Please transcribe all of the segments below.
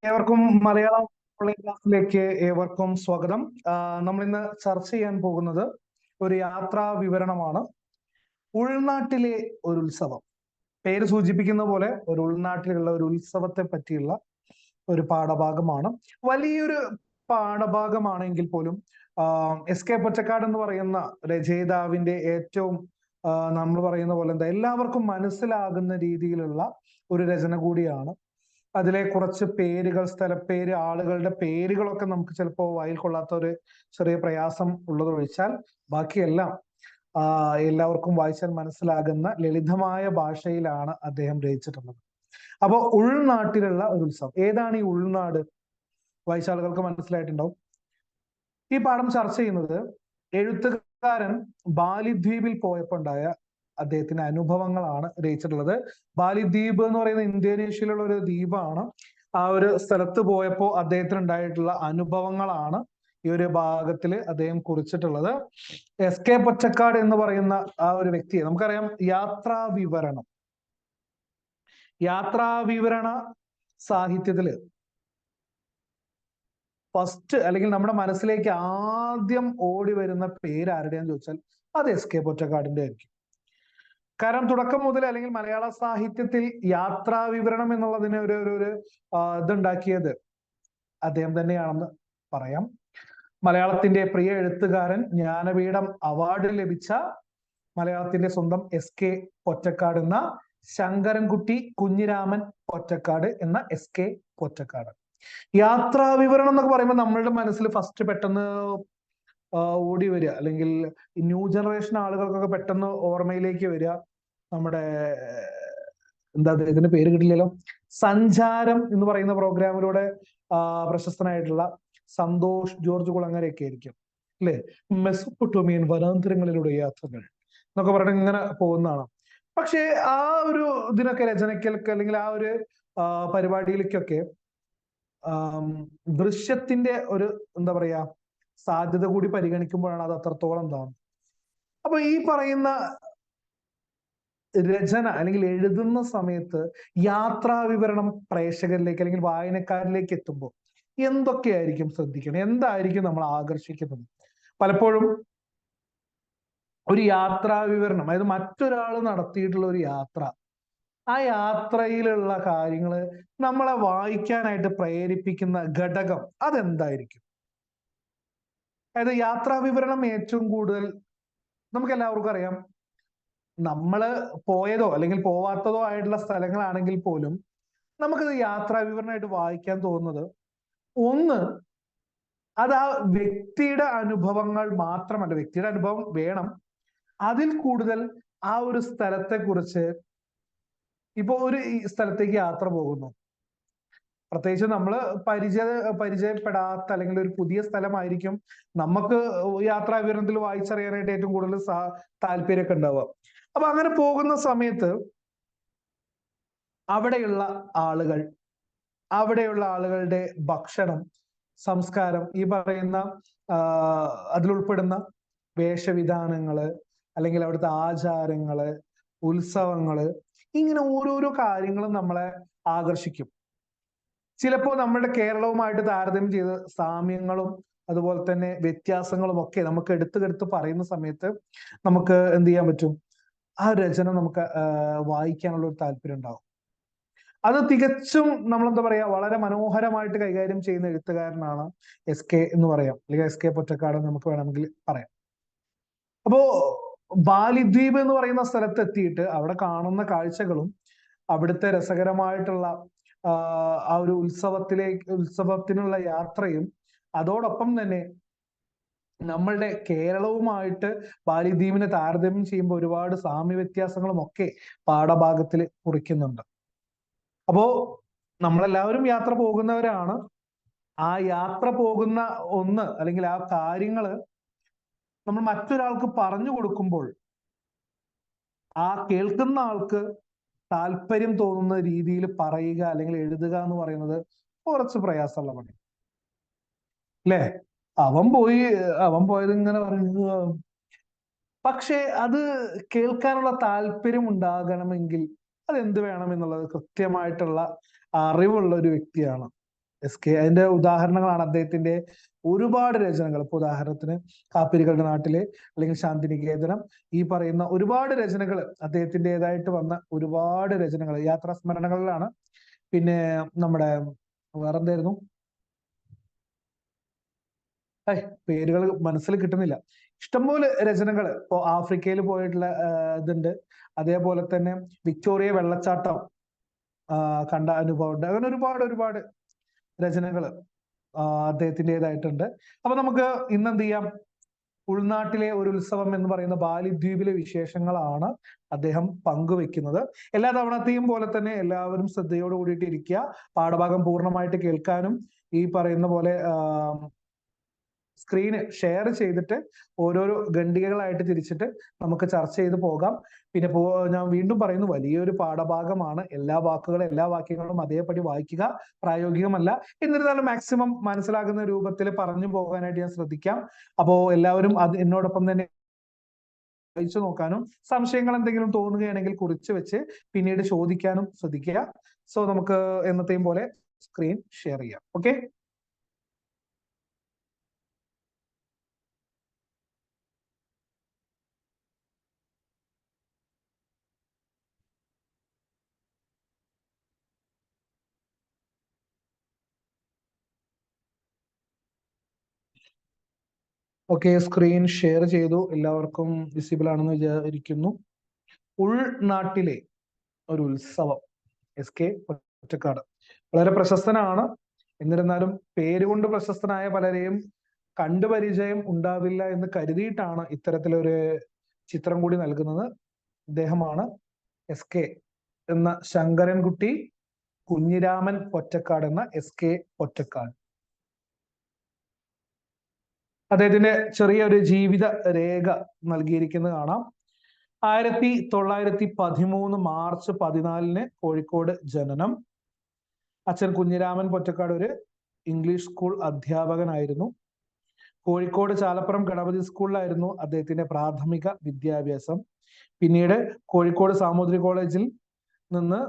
ഏവർക്കും മലയാളം ഓൺലൈൻ ക്ലാസ്സിലേക്ക് ഏവർക്കും സ്വാഗതം. നമ്മൾ ഇന്ന് ചർച്ച ചെയ്യാൻ പോകുന്നത് ഒരു യാത്രാ വിവരണമാണ്. ഉൾനാട്ടിലെ ഒരു ഉത്സവം. പേര് സൂചിപ്പിക്കുന്ന പോലെ ഒരു ഉൾനാട്ടിലുള്ള ഒരു ഉത്സവത്തെ പറ്റിയുള്ള ഒരു പാഠഭാഗമാണ്. വലിയൊരു പാഠഭാഗമാണെങ്കിൽ പോലും എസ് കെ പൊറ്റക്കാട് എന്ന് പറയുന്ന രചയിതാവിന്റെ ഏറ്റവും നമ്മൾ പറയുന്ന പോലെ എല്ലാവർക്കും മനസ്സിലാകുന്ന രീതിയിലുള്ള ഒരു രചന കൂടിയാണ്. അതിലെ കുറച്ച് പേരുകൾ, സ്ഥലപ്പേര്, ആളുകളുടെ പേരുകളൊക്കെ നമുക്ക് ചിലപ്പോൾ വായിൽ കൊള്ളാത്ത ഒരു ചെറിയ പ്രയാസം ഉള്ളത് ഒഴിച്ചാൽ ബാക്കിയെല്ലാം എല്ലാവർക്കും വായിച്ചാൽ മനസ്സിലാകുന്ന ലളിതമായ ഭാഷയിലാണ് അദ്ദേഹം രചിച്ചിട്ടുള്ളത്. അപ്പൊ ഉൾനാട്ടിലുള്ള ഒരു ഉത്സവം. ഏതാണ് ഈ ഉൾനാട്? വായിച്ച ആളുകൾക്ക് മനസ്സിലായിട്ടുണ്ടാവും. ഈ പാഠം ചർച്ച ചെയ്യുന്നത് എഴുത്തുകാരൻ ബാലിദ്വീപിൽ പോയപ്പോൾ ഉണ്ടായ അദ്ദേഹത്തിന്റെ അനുഭവങ്ങളാണ് രചിച്ചിട്ടുള്ളത്. ബാലിദ്വീപ് എന്ന് പറയുന്ന ഇന്തോനേഷ്യയിലുള്ള ഒരു ദ്വീപാണ്. ആ ഒരു സ്ഥലത്ത് പോയപ്പോൾ അദ്ദേഹത്തിന് ഉണ്ടായിട്ടുള്ള അനുഭവങ്ങളാണ് ഈ ഒരു ഭാഗത്തിൽ അദ്ദേഹം കുറിച്ചിട്ടുള്ളത്. എസ് കെ പൊറ്റക്കാട് എന്ന് പറയുന്ന ആ ഒരു വ്യക്തിയെ നമുക്കറിയാം. യാത്രാ വിവരണ സാഹിത്യത്തില് ഫസ്റ്റ് അല്ലെങ്കിൽ നമ്മുടെ മനസ്സിലേക്ക് ആദ്യം ഓടി വരുന്ന പേര് ആരുടെയാന്ന് ചോദിച്ചാൽ അത് എസ് കെ പൊറ്റക്കാടിന്റെ ആയിരിക്കും. കാരണം തുടക്കം മുതൽ അല്ലെങ്കിൽ മലയാള സാഹിത്യത്തിൽ യാത്രാ വിവരണം എന്നുള്ളതിന് ഒരു ഇതുണ്ടാക്കിയത് അദ്ദേഹം തന്നെയാണെന്ന് പറയാം. മലയാളത്തിന്റെ പ്രിയ എഴുത്തുകാരൻ, ജ്ഞാനപീഠം അവാർഡ് ലഭിച്ച മലയാളത്തിന്റെ സ്വന്തം എസ് കെ പൊറ്റക്കാട് എന്ന ശങ്കരൻകുട്ടി കുഞ്ഞിരാമൻ പൊറ്റക്കാട് എന്ന എസ് കെ പൊറ്റക്കാട്. യാത്രാ വിവരണം എന്നൊക്കെ പറയുമ്പോൾ നമ്മളുടെ മനസ്സിൽ ഫസ്റ്റ് പെട്ടെന്ന് ഓടി വരിക, അല്ലെങ്കിൽ ന്യൂ ജനറേഷൻ ആളുകൾക്കൊക്കെ പെട്ടെന്ന് ഓർമ്മയിലേക്ക് വരിക നമ്മുടെ ഇതിന്റെ പേര് കിട്ടില്ലല്ലോ, സഞ്ചാരം എന്ന് പറയുന്ന പ്രോഗ്രാമിലൂടെ പ്രശസ്തനായിട്ടുള്ള സന്തോഷ് ജോർജ് കുളങ്ങരയൊക്കെ ആയിരിക്കും അല്ലെ. മെസ്സൊപ്പൊട്ടേമിയൻ വനാന്തരങ്ങളിലൂടെ യാത്രകൾ എന്നൊക്കെ പറഞ്ഞിട്ട് ഇങ്ങനെ പോകുന്നതാണ്. പക്ഷേ ആ ഒരു ഇതിനൊക്കെ രചനയ്ക്കൊക്കെ അല്ലെങ്കിൽ ആ ഒരു പരിപാടിയിലേക്കൊക്കെ ദൃശ്യത്തിന്റെ ഒരു സാധ്യത കൂടി പരിഗണിക്കുമ്പോഴാണ് അത് അത്രത്തോളം എന്താണ്. അപ്പൊ ഈ പറയുന്ന രചന അല്ലെങ്കിൽ എഴുതുന്ന സമയത്ത് യാത്രാ വിവരണം പ്രേക്ഷകരിലേക്ക് അല്ലെങ്കിൽ വായനക്കാരിലേക്ക് എത്തുമ്പോൾ എന്തൊക്കെയായിരിക്കും ശ്രദ്ധിക്കണം, എന്തായിരിക്കും നമ്മൾ ആകർഷിക്കുന്നത്? പലപ്പോഴും ഒരു യാത്രാ വിവരണം, അതായത് മറ്റൊരാൾ നടത്തിയിട്ടുള്ള ഒരു യാത്ര, ആ യാത്രയിലുള്ള കാര്യങ്ങൾ നമ്മളെ വായിക്കാനായിട്ട് പ്രേരിപ്പിക്കുന്ന ഘടകം അതെന്തായിരിക്കും? അതായത് യാത്രാ വിവരണം ഏറ്റവും കൂടുതൽ നമുക്ക് എല്ലാവർക്കും അറിയാം. നമ്മള് പോയതോ അല്ലെങ്കിൽ പോവാത്തതോ ആയിട്ടുള്ള സ്ഥലങ്ങളാണെങ്കിൽ പോലും നമുക്കത് യാത്രാ വിവരണമായിട്ട് വായിക്കാൻ തോന്നുന്നത്, ഒന്ന്, അത് ആ വ്യക്തിയുടെ അനുഭവങ്ങൾ മാത്രമല്ല, വ്യക്തിയുടെ അനുഭവം വേണം, അതിൽ കൂടുതൽ ആ ഒരു സ്ഥലത്തെ കുറിച്ച്. ഇപ്പൊ ഒരു സ്ഥലത്തേക്ക് യാത്ര പോകുന്നു, പ്രത്യേകിച്ച് നമ്മൾ പരിചയപ്പെടാത്ത അല്ലെങ്കിൽ ഒരു പുതിയ സ്ഥലമായിരിക്കും നമുക്ക് യാത്രാ വിവരണത്തിൽ വായിച്ചറിയാനായിട്ട് ഏറ്റവും കൂടുതൽ താല്പര്യമൊക്കെ ഉണ്ടാവുക. അപ്പൊ അങ്ങനെ പോകുന്ന സമയത്ത് അവിടെയുള്ള ആളുകൾ, അവിടെയുള്ള ആളുകളുടെ ഭക്ഷണം, സംസ്കാരം, ഈ പറയുന്ന അതിലുൾപ്പെടുന്ന വേഷവിധാനങ്ങള്, അല്ലെങ്കിൽ അവിടുത്തെ ആചാരങ്ങള്, ഉത്സവങ്ങള്, ഇങ്ങനെ ഓരോരോ കാര്യങ്ങളും നമ്മളെ ആകർഷിക്കും. ചിലപ്പോൾ നമ്മുടെ കേരളവുമായിട്ട് താരതമ്യം ചെയ്ത് സാമ്യങ്ങളും അതുപോലെ തന്നെ വ്യത്യാസങ്ങളും ഒക്കെ നമുക്ക് എടുത്തെടുത്ത് പറയുന്ന സമയത്ത് നമുക്ക് എന്ത് ചെയ്യാൻ പറ്റും? ആ രചന നമുക്ക് വായിക്കാനുള്ള ഒരു താല്പര്യം ഉണ്ടാവും. അത് തികച്ചും വളരെ മനോഹരമായിട്ട് കൈകാര്യം ചെയ്യുന്ന എഴുത്തുകാരനാണ് എസ് കെ എന്ന് പറയാം, അല്ലെങ്കിൽ എസ് കെ പൊറ്റക്കാട് നമുക്ക് വേണമെങ്കിൽ പറയാം. അപ്പോ ബാലിദ്വീപ് എന്ന് പറയുന്ന സ്ഥലത്ത് എത്തിയിട്ട് അവിടെ കാണുന്ന കാഴ്ചകളും അവിടുത്തെ രസകരമായിട്ടുള്ള ആ ഒരു ഉത്സവത്തിനുള്ള യാത്രയും, അതോടൊപ്പം തന്നെ നമ്മളുടെ കേരളവുമായിട്ട് ബാലിദ്വീപിനെ താരതമ്യം ചെയ്യുമ്പോൾ ഒരുപാട് സാമ്യ വ്യത്യാസങ്ങളും ഒക്കെ പാഠഭാഗത്തിൽ കുറിക്കുന്നുണ്ട്. അപ്പോ നമ്മളെല്ലാവരും യാത്ര പോകുന്നവരാണ്. ആ യാത്ര പോകുന്ന ഒന്ന് അല്ലെങ്കിൽ ആ കാര്യങ്ങള് നമ്മൾ മറ്റൊരാൾക്ക് പറഞ്ഞു കൊടുക്കുമ്പോൾ ആ കേൾക്കുന്ന ആൾക്ക് താല്പര്യം തോന്നുന്ന രീതിയിൽ പറയുക അല്ലെങ്കിൽ എഴുതുക എന്ന് പറയുന്നത് കുറച്ച് പ്രയാസമുള്ള പണി അല്ലേ. അവൻ പോയത് ഇങ്ങനെ പറയുക, പക്ഷെ അത് കേൾക്കാനുള്ള താല്പര്യം ഉണ്ടാകണമെങ്കിൽ അതെന്ത് വേണം എന്നുള്ളത് കൃത്യമായിട്ടുള്ള അറിവുള്ള ഒരു വ്യക്തിയാണ് അതിന്റെ ഉദാഹരണങ്ങളാണ് അദ്ദേഹത്തിന്റെ ഒരുപാട് രചനകൾ. ഇപ്പൊ ഉദാഹരണത്തിന് കാപ്പിരികളുടെ നാട്ടിലെ, അല്ലെങ്കിൽ ശാന്തിനികേതനം, ഈ പറയുന്ന ഒരുപാട് രചനകൾ, അദ്ദേഹത്തിൻ്റെതായിട്ട് വന്ന ഒരുപാട് രചനകൾ യാത്രാ സ്മരണകളിലാണ്. പിന്നെ നമ്മുടെ വേറെന്തായിരുന്നു, പേരുകൾ മനസ്സിൽ കിട്ടുന്നില്ല. ഇഷ്ടംപോലെ രചനകൾ. ഇപ്പോ ആഫ്രിക്കയിൽ പോയിട്ടുള്ള ഇതുണ്ട്. അതേപോലെ തന്നെ വിക്ടോറിയ വെള്ളച്ചാട്ടം കണ്ട അനുഭവമുണ്ട്. അങ്ങനെ ഒരുപാട് രചനകൾ അദ്ദേഹത്തിൻ്റെതായിട്ടുണ്ട്. അപ്പൊ നമുക്ക് ഇന്ന് എന്ത് ചെയ്യാം, ഉൾനാട്ടിലെ ഒരു ഉത്സവം എന്ന് പറയുന്ന ബാലിദ്വീപിലെ വിശേഷങ്ങളാണ് അദ്ദേഹം പങ്കുവെക്കുന്നത്. എല്ലാ തവണത്തെയും പോലെ തന്നെ എല്ലാവരും ശ്രദ്ധയോട് കൂടിയിട്ട് ഇരിക്കുക. പാഠഭാഗം പൂർണ്ണമായിട്ട് കേൾക്കാനും ഈ പറയുന്ന പോലെ സ്ക്രീന് ഷെയർ ചെയ്തിട്ട് ഓരോരോ ഖണ്ഡികകളായിട്ട് തിരിച്ചിട്ട് നമുക്ക് ചർച്ച ചെയ്ത് പോകാം. പിന്നെ ഞാൻ വീണ്ടും പറയുന്നു, വലിയൊരു പാഠഭാഗമാണ്. എല്ലാ വാക്കുകളും എല്ലാ വാക്യങ്ങളും അതേപടി വായിക്കുക പ്രായോഗികമല്ല. എന്നിരുന്നാലും മാക്സിമം മനസ്സിലാകുന്ന രൂപത്തിൽ പറഞ്ഞു പോകാനായിട്ട് ഞാൻ ശ്രദ്ധിക്കാം. അപ്പോ എല്ലാവരും എന്നോടൊപ്പം തന്നെ വായിച്ചു നോക്കാനും സംശയങ്ങൾ എന്തെങ്കിലും തോന്നുകയാണെങ്കിൽ കുറിച്ച് വെച്ച് പിന്നീട് ചോദിക്കാനും ശ്രദ്ധിക്കുക. സോ നമുക്ക് എന്നത്തെയും പോലെ സ്ക്രീൻ ഷെയർ ചെയ്യാം. ഓക്കെ. സ്ക്രീൻ ഷെയർ ചെയ്തു. എല്ലാവർക്കും വിസിബിൾ ആണെന്ന് വിചാരിക്കുന്നു. ഉൾനാട്ടിലെ ഒരു ഉത്സവം, SK പൊറ്റക്കാട്. വളരെ പ്രശസ്തനാണ്. എന്നിരുന്നാലും പേരുകൊണ്ട് പ്രശസ്തനായ പലരെയും കണ്ടുപരിചയം ഉണ്ടാവില്ല എന്ന് കരുതിയിട്ടാണ് ഇത്തരത്തിലൊരു ചിത്രം കൂടി നൽകുന്നത്. ഇദ്ദേഹമാണ് SK എന്ന ശങ്കരൻകുട്ടി കുഞ്ഞിരാമൻ പൊറ്റക്കാട് എന്ന SK പൊറ്റക്കാട്. അദ്ദേഹത്തിന്റെ ചെറിയൊരു ജീവിത രേഖ നൽകിയിരിക്കുന്നത് കാണാം. 1913 മാർച്ച് 14 കോഴിക്കോട് ജനനം. അച്ഛൻ കുഞ്ഞിരാമൻ പൊറ്റക്കാട് ഒരു ഇംഗ്ലീഷ് സ്കൂൾ അധ്യാപകനായിരുന്നു. കോഴിക്കോട് ചാലപ്പുറം ഗണപതി സ്കൂളിലായിരുന്നു അദ്ദേഹത്തിന്റെ പ്രാഥമിക വിദ്യാഭ്യാസം. പിന്നീട് കോഴിക്കോട് സാമൂതിരി കോളേജിൽ നിന്ന്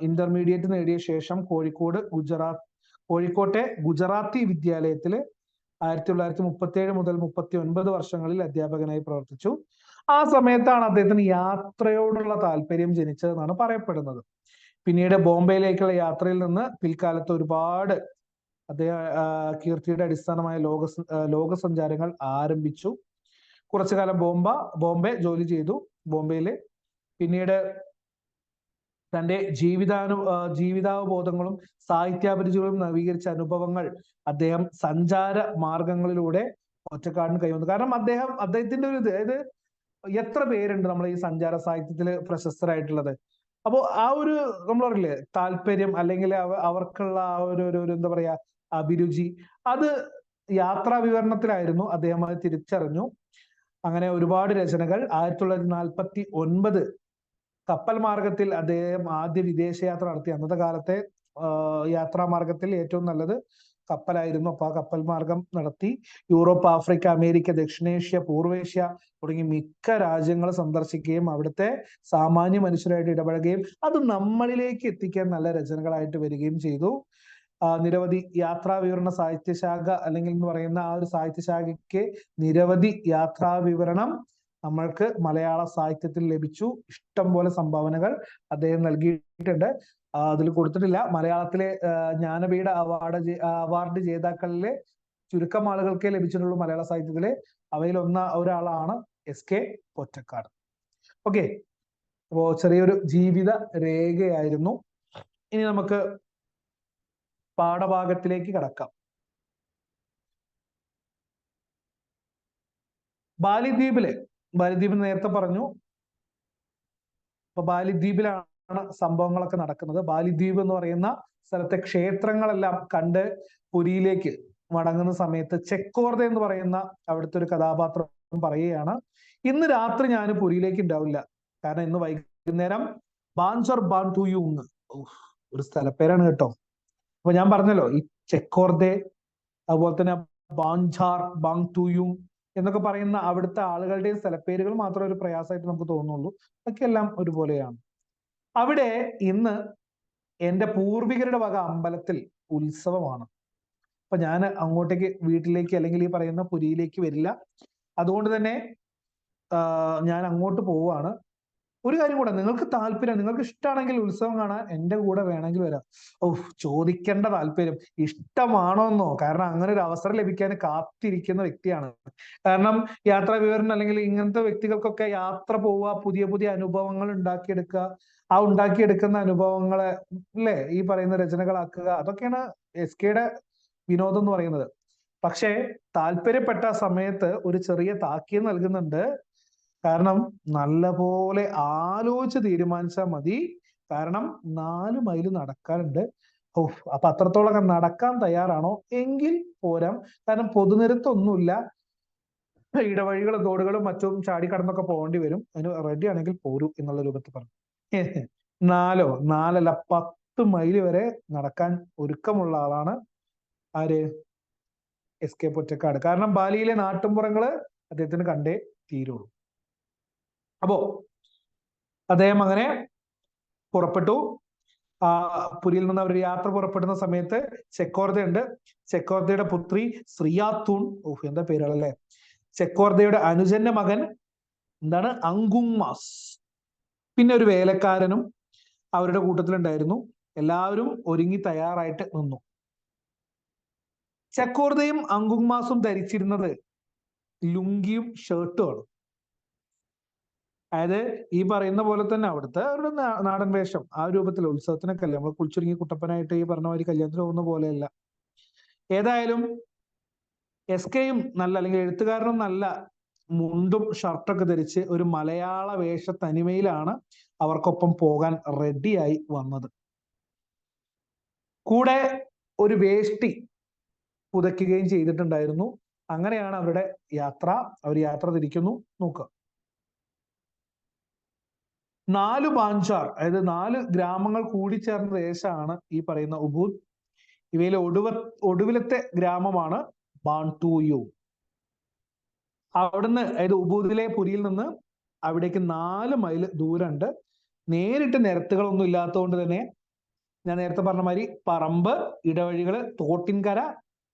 ഇന്റർമീഡിയറ്റ് നേടിയ ശേഷം കോഴിക്കോട്ടെ ഗുജറാത്തി വിദ്യാലയത്തില് 1937 മുതൽ 39 വർഷങ്ങളിൽ അധ്യാപകനായി പ്രവർത്തിച്ചു. ആ സമയത്താണ് അദ്ദേഹത്തിന് യാത്രയോടുള്ള താല്പര്യം ജനിച്ചതെന്നാണ് പറയപ്പെടുന്നത്. പിന്നീട് ബോംബെയിലേക്കുള്ള യാത്രയിൽ നിന്ന് പിൽക്കാലത്ത് ഒരുപാട് അദ്ദേഹം കീർത്തിയുടെ അടിസ്ഥാനമായ ലോകസഞ്ചാരങ്ങൾ ആരംഭിച്ചു. കുറച്ചു കാലം ബോംബെ ജോലി ചെയ്തു ബോംബെയില്. പിന്നീട് തന്റെ ജീവിതാവബോധങ്ങളും സാഹിത്യാഭിരുചികളും നവീകരിച്ച അനുഭവങ്ങൾ അദ്ദേഹം സഞ്ചാര മാർഗങ്ങളിലൂടെ ഒറ്റക്കാടിന് കൈവന്നു. കാരണം അദ്ദേഹത്തിന്റെ ഒരു അതായത് എത്ര പേരുണ്ട് നമ്മൾ ഈ സഞ്ചാര സാഹിത്യത്തില് പ്രശസ്തരായിട്ടുള്ളത്. അപ്പോ ആ ഒരു നമ്മൾ പറയില്ലേ താല്പര്യം, അല്ലെങ്കിൽ അവർക്കുള്ള ആ ഒരു എന്താ പറയാ അഭിരുചി, അത് യാത്രാ വിവരണത്തിലായിരുന്നു. അദ്ദേഹം അത് തിരിച്ചറിഞ്ഞു. അങ്ങനെ ഒരുപാട് രചനകൾ. 1949 കപ്പൽ മാർഗത്തിൽ അദ്ദേഹം ആദ്യ വിദേശയാത്ര നടത്തി. അന്നത്തെ കാലത്തെ യാത്രാമാർഗത്തിൽ ഏറ്റവും നല്ലത് കപ്പലായിരുന്നു. അപ്പൊ ആ കപ്പൽ മാർഗം നടത്തി യൂറോപ്പ്, ആഫ്രിക്ക, അമേരിക്ക, ദക്ഷിണേഷ്യ, പൂർവേഷ്യ തുടങ്ങി മിക്ക രാജ്യങ്ങൾ സന്ദർശിക്കുകയും അവിടുത്തെ സാമാന്യ മനുഷ്യരായിട്ട് ഇടപഴകുകയും അത് നമ്മളിലേക്ക് എത്തിക്കാൻ നല്ല രചനകളായിട്ട് വരികയും ചെയ്തു. നിരവധി യാത്രാ വിവരണ സാഹിത്യശാഖ അല്ലെങ്കിൽ എന്ന് പറയുന്ന ആ ഒരു സാഹിത്യശാഖയ്ക്ക് നിരവധി യാത്രാ വിവരണം നമ്മൾക്ക് മലയാള സാഹിത്യത്തിൽ ലഭിച്ചു. ഇഷ്ടം പോലെ സംഭാവനകൾ അദ്ദേഹം നൽകിയിട്ടുണ്ട്. അതിൽ കൊടുത്തിട്ടില്ല. മലയാളത്തിലെ ജ്ഞാനപീഠ അവാർഡ് ജേതാക്കളിലെ ചുരുക്കം ആളുകൾക്കേ ലഭിച്ചിട്ടുള്ളൂ മലയാള സാഹിത്യത്തിലെ. അവയിൽ ഒരാളാണ് SK പൊറ്റക്കാട്. ഓക്കെ. അപ്പോ ചെറിയൊരു ജീവിത രേഖയായിരുന്നു. ഇനി നമുക്ക് പാഠഭാഗത്തിലേക്ക് കടക്കാം. ബാലിദ്വീപ് നേരത്തെ പറഞ്ഞു. അപ്പൊ ബാലിദ്വീപിലാണ് സംഭവങ്ങളൊക്കെ നടക്കുന്നത്. ബാലിദ്വീപ് എന്ന് പറയുന്ന സ്ഥലത്തെ ക്ഷേത്രങ്ങളെല്ലാം കണ്ട് പുരിയിലേക്ക് മടങ്ങുന്ന സമയത്ത് ചെക്കോർദ എന്ന് പറയുന്ന അവിടുത്തെ ഒരു കഥാപാത്രം പറയുകയാണ്, ഇന്ന് രാത്രി ഞാൻ പുരിയിലേക്ക് ഉണ്ടാവില്ല. കാരണം ഇന്ന് വൈകുന്നേരം ബാൻസർ ബാൻതുയുങ്, ഒരു സ്ഥലപ്പേരാണ് കേട്ടോ. അപ്പൊ ഞാൻ പറഞ്ഞല്ലോ ഈ ചെക്കോർദെ, അതുപോലെ തന്നെ ബാൻജാർ ബാങ്തുയുങ് എന്നൊക്കെ പറയുന്ന അവിടുത്തെ ആളുകളുടെയും സ്ഥലപ്പേരുകൾ മാത്രമേ ഒരു പ്രയാസമായിട്ട് നമുക്ക് തോന്നുള്ളൂ. അതൊക്കെയെല്ലാം ഒരുപോലെയാണ്. അവിടെ ഇന്ന് എന്റെ പൂർവികരുടെ വക അമ്പലത്തിൽ ഉത്സവമാണ്. അപ്പൊ ഞാൻ അങ്ങോട്ടേക്ക് വീട്ടിലേക്ക് അല്ലെങ്കിൽ ഈ പറയുന്ന പുരിയിലേക്ക് വരില്ല. അതുകൊണ്ട് തന്നെ ഞാൻ അങ്ങോട്ട് പോവാണ്. ഒരു കാര്യം കൂടെ, നിങ്ങൾക്ക് താല്പര്യം, നിങ്ങൾക്ക് ഇഷ്ടമാണെങ്കിൽ ഉത്സവം കാണാൻ എന്റെ കൂടെ വേണമെങ്കിൽ വരാം. ചോദിക്കേണ്ട താല്പര്യം ഇഷ്ടമാണോന്നോ, കാരണം അങ്ങനെ ഒരു അവസരം ലഭിക്കാൻ കാത്തിരിക്കുന്ന വ്യക്തിയാണ്. കാരണം യാത്രാ വിവരണം അല്ലെങ്കിൽ ഇങ്ങനത്തെ വ്യക്തികൾക്കൊക്കെ യാത്ര പോവുക, പുതിയ പുതിയ അനുഭവങ്ങൾ ഉണ്ടാക്കിയെടുക്കുക, ആ ഉണ്ടാക്കിയെടുക്കുന്ന അനുഭവങ്ങളെ അല്ലേ ഈ പറയുന്ന രചനകളാക്കുക, അതൊക്കെയാണ് SKയുടെ വിനോദം എന്ന് പറയുന്നത്. പക്ഷേ താല്പര്യപ്പെട്ട സമയത്ത് ഒരു ചെറിയ താക്കീത് നൽകുന്നുണ്ട്. കാരണം നല്ലപോലെ ആലോചിച്ച് തീരുമാനിച്ചാൽ മതി. കാരണം 4 മൈൽ നടക്കാനുണ്ട്. അപ്പൊ അത്രത്തോളം നടക്കാൻ തയ്യാറാണോ എങ്കിൽ പോരാം. കാരണം പൊതുനിരത്തൊന്നുമില്ല, ഇടവഴികളും തോടുകളും മറ്റും ചാടിക്കടന്നൊക്കെ പോകേണ്ടി വരും. അതിന് റെഡി ആണെങ്കിൽ പോരൂ എന്നുള്ള രൂപത്തിൽ പറഞ്ഞു. 4 അല്ല 10 മൈൽ വരെ നടക്കാൻ ഒരുക്കമുള്ള ആളാണ് ആര്? SK പൊറ്റക്കാട്. കാരണം ബാലിയിലെ നാട്ടുമ്പുറങ്ങള് അദ്ദേഹത്തിന് കണ്ടേ തീരുള്ളൂ. അപ്പോ അദ്ദേഹം അങ്ങനെ പുറപ്പെട്ടു. പുരിയിൽ നിന്ന് അവർ യാത്ര പുറപ്പെടുന്ന സമയത്ത് ചെക്കോർദയുണ്ട്. ചെക്കോർദയുടെ പുത്രി ശ്രീയാത്തൂൺ, എന്താ പേരുകളല്ലേ. ചെക്കോർദയുടെ അനുജന്റെ മകൻ എന്താണ്? അങ്കുങ്മാസ്. പിന്നെ ഒരു വേലക്കാരനും അവരുടെ കൂട്ടത്തിലുണ്ടായിരുന്നു. എല്ലാവരും ഒരുങ്ങി തയ്യാറായിട്ട് നിന്നു. ചെക്കോർദയും അങ്കുങ്മാസും ധരിച്ചിരുന്നത് ലുങ്കിയും ഷർട്ടുമാണ്. അതായത് ഈ പറയുന്ന പോലെ തന്നെ അവിടുത്തെ അവരുടെ നാടൻ വേഷം, ആ രൂപത്തിൽ ഉത്സവത്തിനൊക്കെ അല്ലേ നമ്മൾ കുളിച്ചൊരുങ്ങി കുട്ടപ്പനായിട്ട് ഈ പറഞ്ഞ മാതിരി കല്യാണത്തിന് പോകുന്ന പോലെയല്ല. ഏതായാലും SKയും നല്ല, അല്ലെങ്കിൽ എഴുത്തുകാരനും നല്ല മുണ്ടും ഷർട്ടൊക്കെ ധരിച്ച് ഒരു മലയാള വേഷ തനിമയിലാണ് അവർക്കൊപ്പം പോകാൻ റെഡിയായി വന്നത്. കൂടെ ഒരു വേഷ്ടി പുതയ്ക്കുകയും ചെയ്തിട്ടുണ്ടായിരുന്നു. അങ്ങനെയാണ് അവരുടെ യാത്ര. അവർ യാത്ര തിരിക്കുന്നു. നോക്കുക, 4 ബാഞ്ചാർ, അതായത് 4 ഗ്രാമങ്ങൾ കൂടിച്ചേർന്ന ദേശമാണ് ഈ പറയുന്ന ഉബൂദ്. ഇവയിലെ ഒടുവിലത്തെ ഗ്രാമമാണ് ബാൻടൂയു. അവിടുന്ന്, അതായത് ഉബൂദിലെ പുരിയിൽ നിന്ന് അവിടേക്ക് 4 മൈൽ ദൂരമുണ്ട്. നേരിട്ട് നിരത്തുകളൊന്നും ഇല്ലാത്തതുകൊണ്ട് തന്നെ ഞാൻ നേരത്തെ പറഞ്ഞ മാതിരി പറമ്പ്, ഇടവഴികള്, തോട്ടിൻകര,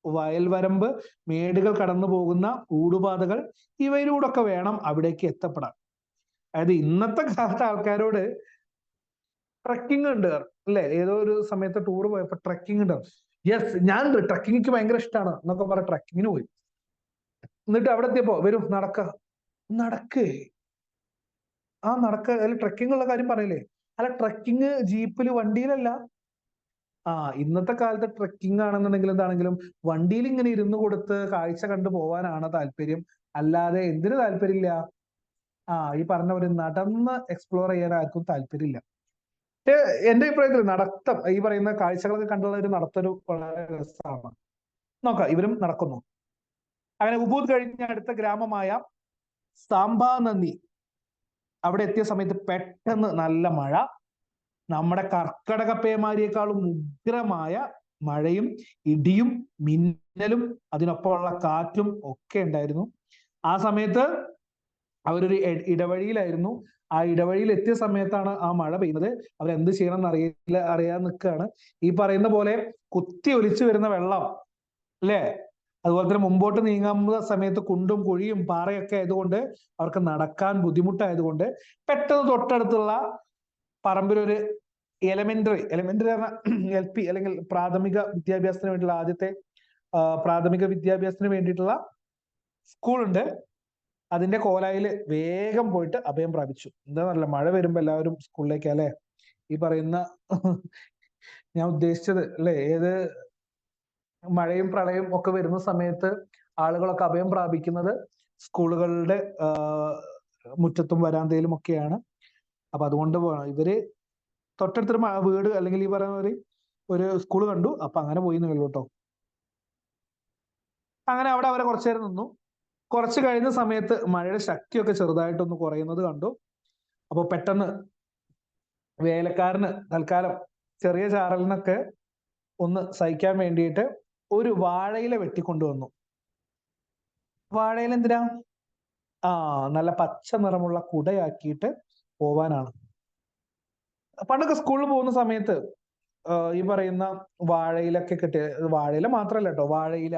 വയൽവരമ്പ്, മേടുകൾ കടന്നു പോകുന്ന ഊടുപാതകൾ, ഇവയിലൂടൊക്കെ വേണം അവിടേക്ക് എത്തപ്പെടാൻ. അതായത് ഇന്നത്തെ കാലത്തെ ആൾക്കാരോട് ട്രക്കിംഗ് ഉണ്ട് അല്ലെ, ഏതോ ഒരു സമയത്ത് ടൂർ പോയപ്പോ ട്രക്കിംഗ് ഉണ്ട്, യെസ് ഞാൻ ട്രക്കിംഗ് എനിക്ക് ഭയങ്കര ഇഷ്ടമാണ് എന്നൊക്കെ പറഞ്ഞ ട്രക്കിങ്ങിന് പോയി. എന്നിട്ട് അവിടെ എത്തിയപ്പോ വരും നടക്കേ അതിൽ ട്രക്കിംഗ് ഉള്ള കാര്യം പറയില്ലേ. അല്ല, ട്രക്കിംഗ് ജീപ്പില് വണ്ടിയിലല്ല. ഇന്നത്തെ കാലത്ത് ട്രക്കിംഗ് ആണെന്നുണ്ടെങ്കിൽ എന്താണെങ്കിലും വണ്ടിയിൽ ഇങ്ങനെ ഇരുന്ന് കൊടുത്ത് കാഴ്ച കണ്ടു പോവാനാണ് താല്പര്യം. അല്ലാതെ എന്തിനു താല്പര്യമില്ല? ഈ പറഞ്ഞ പോലെ നടന്ന് എക്സ്പ്ലോർ ചെയ്യാൻ ആർക്കും താല്പര്യമില്ല. എന്റെ അഭിപ്രായത്തിൽ നടത്തം, ഈ പറയുന്ന കാഴ്ചകളൊക്കെ കണ്ടുള്ള ഒരു നടത്തൊരു വളരെ രസമാണ്. നോക്കാം, ഇവരും നടക്കുന്നു. അങ്ങനെ ഉബൂദ് കഴിഞ്ഞ അടുത്ത ഗ്രാമമായ സാംബാ നന്ദി അവിടെ എത്തിയ സമയത്ത് പെട്ടെന്ന് നല്ല മഴ. നമ്മുടെ കർക്കടക പേമാരിയേക്കാളും ഉഗ്രമായ മഴയും ഇടിയും മിന്നലും അതിനൊപ്പമുള്ള കാറ്റും ഒക്കെ ഉണ്ടായിരുന്നു. ആ സമയത്ത് അവരൊരു ഇടവഴിയിലായിരുന്നു. ആ ഇടവഴിയിൽ എത്തിയ സമയത്താണ് ആ മഴ പെയ്യുന്നത്. അവരെന്ത് ചെയ്യണം എന്ന് അറിയാൻ നിൽക്കുകയാണ്. ഈ പറയുന്ന പോലെ കുത്തി ഒലിച്ചു വരുന്ന വെള്ളം അല്ലേ, അതുപോലെ തന്നെ മുമ്പോട്ട് നീങ്ങുന്ന സമയത്ത് കുണ്ടും കുഴിയും പാറയൊക്കെ ആയതുകൊണ്ട് അവർക്ക് നടക്കാൻ ബുദ്ധിമുട്ടായതുകൊണ്ട് പെട്ടെന്ന് തൊട്ടടുത്തുള്ള പറമ്പിലൊരു എലമെന്ററി പറഞ്ഞ LP അല്ലെങ്കിൽ പ്രാഥമിക വിദ്യാഭ്യാസത്തിന് വേണ്ടിയുള്ള ആദ്യത്തെ പ്രാഥമിക വിദ്യാഭ്യാസത്തിന് വേണ്ടിയിട്ടുള്ള സ്കൂളുണ്ട്. അതിന്റെ കോലായില് വേഗം പോയിട്ട് അഭയം പ്രാപിച്ചു. എന്താന്നല്ല, മഴ വരുമ്പോ എല്ലാവരും സ്കൂളിലേക്ക് അല്ലെ, ഈ പറയുന്ന ഞാൻ ഉദ്ദേശിച്ചത് അല്ലെ, ഏത് മഴയും പ്രളയം ഒക്കെ വരുന്ന സമയത്ത് ആളുകളൊക്കെ അഭയം പ്രാപിക്കുന്നത് സ്കൂളുകളുടെ മുറ്റത്തും വരാന്തയിലും ഒക്കെയാണ്. അപ്പൊ അതുകൊണ്ട് ഇവര് തൊട്ടടുത്തൊരു വീട് അല്ലെങ്കിൽ ഈ പറയുന്ന ഒരു സ്കൂൾ കണ്ടു. അപ്പൊ അങ്ങനെ പോയി എന്നുള്ളൂ കേട്ടോ. അങ്ങനെ അവിടെ അവരെ കുറച്ചു നേരം നിന്നു. കുറച്ച് കഴിഞ്ഞ സമയത്ത് മഴയുടെ ശക്തിയൊക്കെ ചെറുതായിട്ടൊന്ന് കുറയുന്നത് കണ്ടു. അപ്പൊ പെട്ടെന്ന് വേലക്കാരന് തൽക്കാലം ചെറിയ ചാറലിനൊക്കെ ഒന്ന് സഹിക്കാൻ വേണ്ടിയിട്ട് ഒരു വാഴയില വെട്ടിക്കൊണ്ടുവന്നു. വാഴയില എന്തിനാ? നല്ല പച്ച നിറമുള്ള കുടയാക്കിയിട്ട് പോവാനാണ്. പണ്ടൊക്കെ സ്കൂളിൽ പോകുന്ന സമയത്ത് ഈ പറയുന്ന വാഴയിലൊക്കെ കെട്ടി, വാഴയില മാത്രല്ല കേട്ടോ, വാഴയില,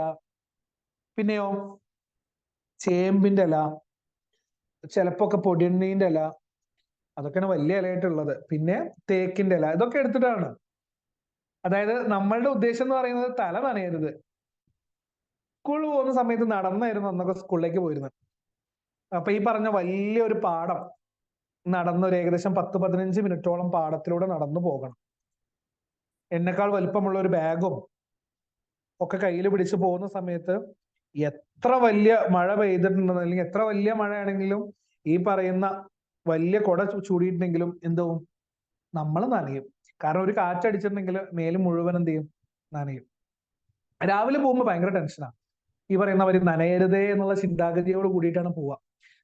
പിന്നെയോ ചേമ്പിന്റെ ഇല, ചിലപ്പോ ഒക്കെ പൊടിയണ്ണീന്റെ ഇല, അതൊക്കെയാണ് വലിയ ഇലയായിട്ടുള്ളത്. പിന്നെ തേക്കിന്റെ ഇല, ഇതൊക്കെ എടുത്തിട്ടാണ്. അതായത് നമ്മളുടെ ഉദ്ദേശം എന്ന് പറയുന്നത് തല നനയരുത്. സ്കൂളിൽ പോകുന്ന സമയത്ത് നടന്നായിരുന്നു അന്നൊക്കെ സ്കൂളിലേക്ക് പോയിരുന്നത്. അപ്പൊ ഈ പറഞ്ഞ വലിയൊരു പാടം നടന്നൊരു ഏകദേശം 10-15 മിനിറ്റോളം പാടത്തിലൂടെ നടന്നു പോകണം. എന്നെക്കാൾ വലിപ്പമുള്ള ഒരു ബാഗും ഒക്കെ കയ്യിൽ പിടിച്ച് പോകുന്ന സമയത്ത് എത്ര വലിയ മഴ പെയ്തിട്ടുണ്ടെന്ന്, അല്ലെങ്കിൽ എത്ര വലിയ മഴയാണെങ്കിലും ഈ പറയുന്ന വലിയ കുട ചൂടിയിട്ടുണ്ടെങ്കിലും എന്താവും, നമ്മൾ നനയും. കാരണം ഒരു കാറ്റടിച്ചിട്ടുണ്ടെങ്കിൽ മേല് മുഴുവൻ എന്ത് ചെയ്യും, നനയും. രാവിലെ പോകുമ്പോൾ ഭയങ്കര ടെൻഷനാണ്. ഈ പറയുന്നവര് നനയരുതേ എന്നുള്ള ചിന്താഗതിയോട് കൂടിയിട്ടാണ് പോവുക.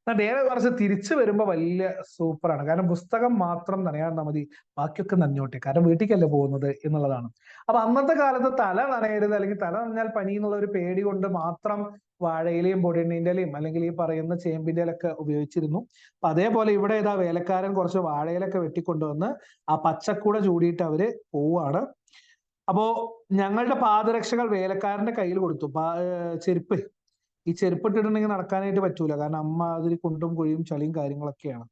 എന്നാൽ നേരെ കുറച്ച് തിരിച്ചു വരുമ്പോൾ വലിയ സൂപ്പറാണ്. കാരണം പുസ്തകം മാത്രം നനയാൻ മതി, ബാക്കിയൊക്കെ നനഞ്ഞോട്ടെ, കാരണം വീട്ടിലേക്കല്ലേ പോകുന്നത് എന്നുള്ളതാണ്. അപ്പൊ അന്നത്തെ കാലത്ത് തല നനയരുത്, അല്ലെങ്കിൽ തല നനഞ്ഞാൽ പനി എന്നുള്ള ഒരു പേടി കൊണ്ട് മാത്രം വാഴയിലയും പൊടിയണ്ണീന്റെ ഇലയും അല്ലെങ്കിൽ ഈ പറയുന്ന ചേമ്പിന്റെ ഇലയൊക്കെ ഉപയോഗിച്ചിരുന്നു. അപ്പൊ അതേപോലെ ഇവിടെ ഇതാ വേലക്കാരൻ കുറച്ച് വാഴയിലൊക്കെ വെട്ടിക്കൊണ്ടുവന്ന് ആ പച്ചക്കൂട ചൂടിയിട്ട് അവര് പോവുകയാണ്. അപ്പോ ഞങ്ങളുടെ പാദരക്ഷകൾ വേലക്കാരന്റെ കയ്യിൽ കൊടുത്തു. ചെരുപ്പ്, ഈ ചെരുപ്പ് ഇട്ടിട്ടുണ്ടെങ്കിൽ നടക്കാനായിട്ട് പറ്റൂല, കാരണം അമ്മ അതിൽ കുണ്ടും കുഴിയും ചളിയും കാര്യങ്ങളൊക്കെയാണ്.